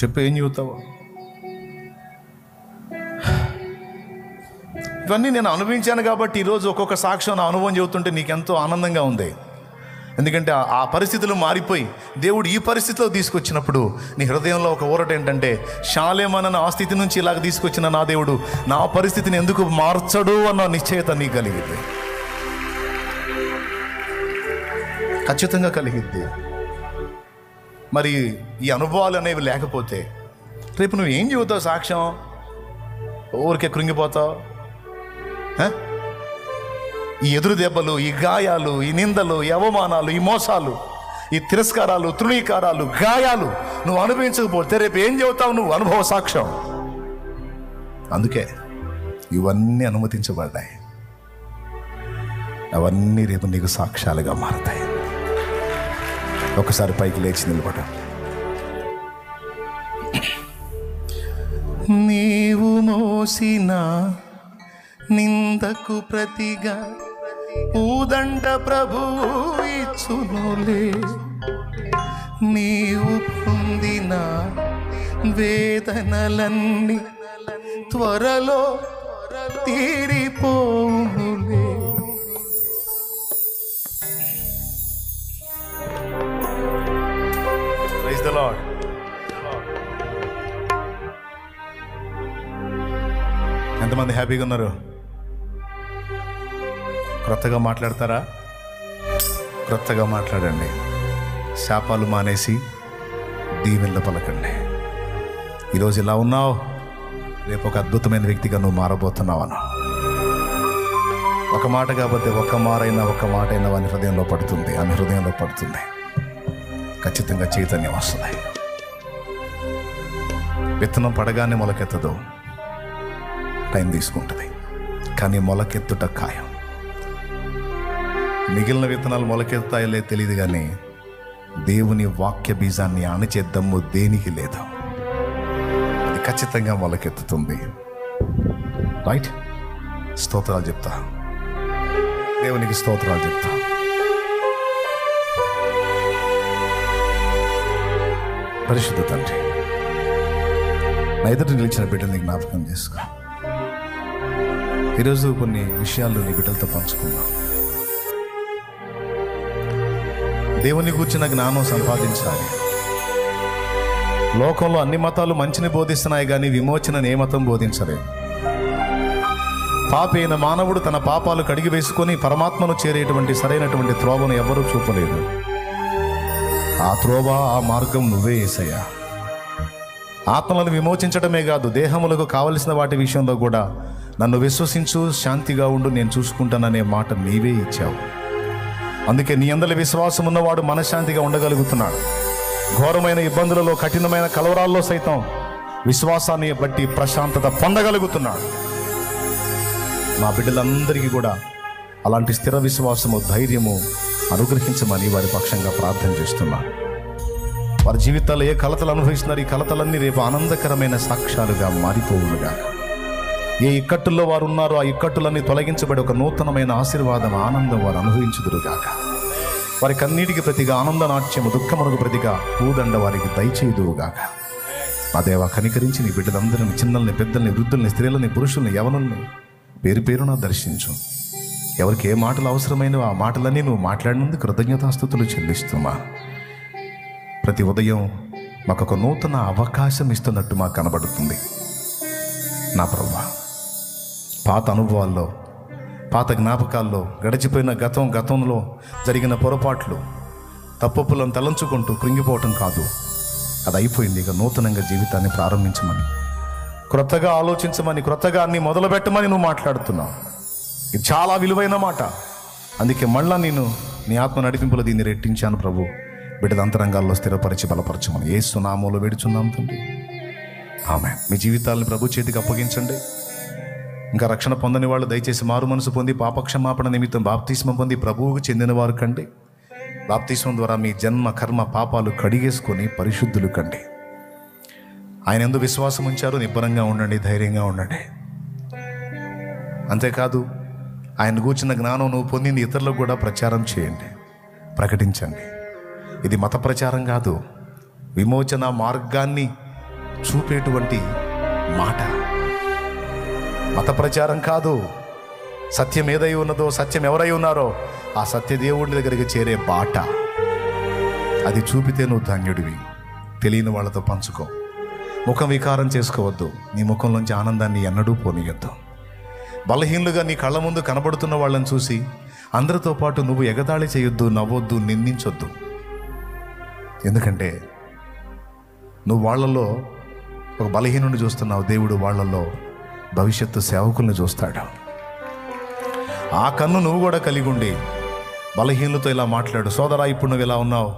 చెప్పు, ఏం చెబుతావు? ఇవన్నీ నేను అనుభవించాను కాబట్టి ఈరోజు ఒక్కొక్క సాక్ష్యం నా అనుభవం చెబుతుంటే నీకెంతో ఆనందంగా ఉంది. ఎందుకంటే ఆ పరిస్థితులు మారిపోయి దేవుడు ఈ పరిస్థితిలో తీసుకొచ్చినప్పుడు నీ హృదయంలో ఒక ఊరట ఏంటంటే, షాలేమన్న ఆ స్థితి నుంచి ఇలాగ తీసుకొచ్చిన నా దేవుడు నా పరిస్థితిని ఎందుకు మార్చడు అన్న నిశ్చయత నీకు కలిగింది. ఖచ్చితంగా కలిగిద్ది. మరి ఈ అనుభవాలు అనేవి లేకపోతే రేపు నువ్వు ఏం చెబుతావు సాక్ష్యం? ఊరికే కృంగిపోతావు. ఈ ఎదురు దెబ్బలు, ఈ గాయాలు, ఈ నిందలు, ఈ అవమానాలు, ఈ మోసాలు, ఈ తిరస్కారాలు, తృణీకారాలు, గాయాలు నువ్వు అనుభవించకపోతే రేపు ఏం చెబుతావు నువ్వు? అనుభవ సాక్ష్యం. అందుకే ఇవన్నీ అనుమతించబడ్డాయి. అవన్నీ రేపు నీకు సాక్ష్యాలుగా మారతాయి. ఒకసారి పైకి లేచి నిలబడ. నీవు మోసిన నిందకు ప్రతిగా ఊదండ ప్రభువు ఇచ్చునులే. నీవు పొందిన వేదనలన్నీ త్వరలో తీరిపోవునులే. Praise the lord. ఎంతమంది హ్యాపీగా ఉన్నారు? క్రొత్తగా మాట్లాడతారా? క్రొత్తగా మాట్లాడండి. శాపాలు మానేసి దీవెనలు పలకండి. ఈరోజు ఇలా ఉన్నావు, రేపు ఒక అద్భుతమైన వ్యక్తిగా నువ్వు మారబోతున్నావను. ఒక మాట కాకపోతే ఒక్క మాటైనా వాని హృదయంలో పడుతుంది, ఆమె హృదయంలో పడుతుంది. ఖచ్చితంగా చైతన్యం వస్తుంది. విత్తనం పడగానే మొలకెత్తదు, టైం తీసుకుంటుంది. కానీ మొలకెత్తుట ఖాయం. మిగిలిన విత్తనాలు మొలకెత్తాయలే తెలియదు, కానీ దేవుని వాక్య బీజాన్ని అణచే దమ్ము దేనికి లేదు. అది ఖచ్చితంగా మొలకెత్తుతుంది. రైట్? స్తోత్రాలు చెప్తా, దేవునికి స్తోత్రాలు చెప్తా. పరిశుద్ధ తండ్రి, నా ఎదుట నిలిచిన బిడ్డల్ని జ్ఞాపకం చేసుకో. ఈరోజు కొన్ని విషయాలు నీ బిడ్డలతో పంచుకున్నాం. దేవుని కూర్చున్న జ్ఞానం సంపాదించాలి. లోకంలో అన్ని మతాలు మంచిని బోధిస్తున్నాయి, కానీ విమోచనని ఏ మతం బోధించలేదు. పాపి అయిన మానవుడు తన పాపాలు కడిగి వేసుకొని పరమాత్మను చేరేటువంటి సరైనటువంటి త్రోవను ఎవరూ చూపలేదు. ఆ త్రోవ, ఆ మార్గం నువ్వే యేసయ్యా. ఆత్మలను విమోచించడమే కాదు, దేహములకు కావలసిన వాటి విషయంలో కూడా నన్ను విశ్వసించు, శాంతిగా ఉండు, నేను చూసుకుంటాననే మాట నీవే ఇచ్చావు. అందుకే నీ అందరి విశ్వాసం ఉన్నవాడు మనశ్శాంతిగా ఉండగలుగుతున్నాడు. ఘోరమైన ఇబ్బందులలో, కఠినమైన కలవరాల్లో సైతం విశ్వాసాన్ని బట్టి ప్రశాంతత పొందగలుగుతున్నాడు. మా బిడ్డలందరికీ కూడా అలాంటి స్థిర విశ్వాసము, ధైర్యము అనుగ్రహించమని వారి పక్షంగా ప్రార్థన చేస్తున్నాను. వారి జీవితాల్లో ఏ కలతలు అనుభవిస్తున్నారు, ఈ కలతలన్నీ రేపు ఆనందకరమైన సాక్ష్యాలుగా మారిపోవులుగా. ఏ ఇక్కట్టుల్లో వారు ఉన్నారో ఆ ఇక్కట్టులన్నీ తొలగించబడి ఒక నూతనమైన ఆశీర్వాదం, ఆనందం వారు అనుభవించుదురుగాక. వారి కన్నీటికి ప్రతిగా ఆనంద నాట్యము, దుఃఖమునకు ప్రతిగా పూదండ వారికి దయచేయుదురుగాక. మా దేవ, కనికరించి నీ బిడ్డలందరినీ, చిన్నల్ని, పెద్దల్ని, వృద్ధుల్ని, స్త్రీలని, పురుషుల్ని, యవనుల్ని పేరు పేరున దర్శించు. ఎవరికి ఏ మాటలు అవసరమైనవో ఆ మాటలన్నీ నువ్వు మాట్లాడినందుకు కృతజ్ఞతాస్తుతులు చెల్లిస్తున్నా. ప్రతి ఉదయం మాకు ఒక నూతన అవకాశం ఇస్తున్నట్టు మాకు కనబడుతుంది. నా ప్రభువా, పాత అనుభవాల్లో, పాత జ్ఞాపకాల్లో, గడిచిపోయిన గతంలో జరిగిన పొరపాట్లు, తప్పులను తలంచుకుంటూ కృంగిపోవటం కాదు. అది అయిపోయింది. ఇక నూతనంగా జీవితాన్ని ప్రారంభించమని, క్రొత్తగా ఆలోచించమని, క్రొత్తగా అన్ని మొదలుపెట్టమని నువ్వు మాట్లాడుతున్నావు. ఇది చాలా విలువైన మాట. అందుకే మళ్ళా నేను నీ ఆత్మ నడిపింపులో దీన్ని రెట్టించాను ప్రభు. బిడ్డల అంతరంగాల్లో స్థిరపరిచి బలపరచమని యేసు నామములో వేడుచున్నాం తండ్రి. ఆమేన్. మీ జీవితాలను ప్రభు చేతికి అప్పగించండి. ఇంకా రక్షణ పొందని వాళ్ళు దయచేసి మారు మనసు పొంది పాపక్షమాపణ నిమిత్తం బాప్తిస్మం పొంది ప్రభువుకు చెందిన వారు కండి. బాప్తిస్మం ద్వారా మీ జన్మ కర్మ పాపాలు కడిగేసుకొని పరిశుద్ధులు కండి. ఆయన యందు విశ్వాసం ఉంచారు. నిబ్బరంగా ఉండండి, ధైర్యంగా ఉండండి. అంతేకాదు ఆయన కూర్చున్న జ్ఞానం నువ్వు పొందింది ఇతరులకు కూడా ప్రచారం చేయండి, ప్రకటించండి. ఇది మత ప్రచారం కాదు, విమోచన మార్గాన్ని చూపేటువంటి మాట. మత ప్రచారం కాదు. సత్యం ఏదై ఉన్నదో, సత్యం ఎవరై ఉన్నారో ఆ సత్యదేవుడి దగ్గరికి చేరే బాట. అది చూపితే నువ్వు ధన్యుడివి. తెలియని వాళ్ళతో పంచుకో. ముఖం వికారం చేసుకోవద్దు. నీ ముఖంలోంచి ఆనందాన్ని ఎన్నడూ పోనీయొద్దు. బలహీనులుగా నీ కళ్ళ ముందు కనబడుతున్న వాళ్ళని చూసి అందరితో పాటు నువ్వు ఎగతాళి చేయొద్దు, నవ్వొద్దు, నిందించొద్దు. ఎందుకంటే నువ్వు వాళ్ళల్లో ఒక బలహీనుని చూస్తున్నావు, దేవుడు వాళ్ళల్లో భవిష్యత్తు సేవకుల్ని చూస్తాడు. ఆ కన్ను నువ్వు కూడా కలిగి ఉండి బలహీనులతో ఇలా మాట్లాడు. సోదరా, ఇప్పుడు నువ్వు ఇలా ఉన్నావు,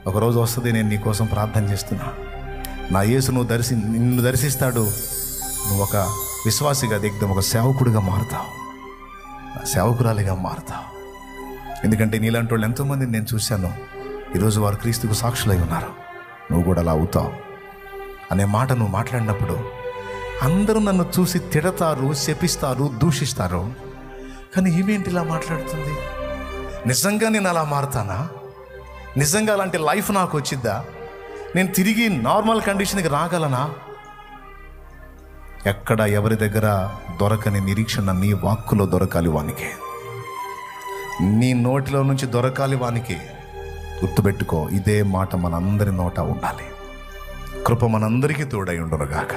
ఒకరోజు వస్తుంది నేను నీకోసం ప్రార్థన చేస్తున్నా. నా యేసు నిన్ను దర్శిస్తాడు. నువ్వు ఒక విశ్వాసిగా దిగ్ధం ఒక సేవకుడిగా మారుతావు, సేవకురాలిగా మారుతావు. ఎందుకంటే నీలాంటి వాళ్ళు ఎంతోమందిని నేను చూశాను. ఈరోజు వారు క్రీస్తుకు సాక్షులై ఉన్నారు. నువ్వు కూడా అలా అవుతావు అనే మాట నువ్వు మాట్లాడినప్పుడు అందరూ నన్ను చూసి తిడతారు, శపిస్తారు, దూషిస్తారు. కానీ ఈవేంటి ఇలా మాట్లాడుతుంది? నిజంగా నేను అలా మారుతానా? నిజంగా అలాంటి లైఫ్ నాకు వచ్చిద్దా? నేను తిరిగి నార్మల్ కండిషన్కి రాగలనా? ఎక్కడ ఎవరి దగ్గర దొరకని నిరీక్షణ నీ వాక్కులో దొరకాలి వానికి, నీ నోటిలో నుంచి దొరకాలి వానికి. గుర్తుపెట్టుకో, ఇదే మాట మనందరి నోట ఉండాలి. కృప మనందరికీ తోడై ఉండునుగాక.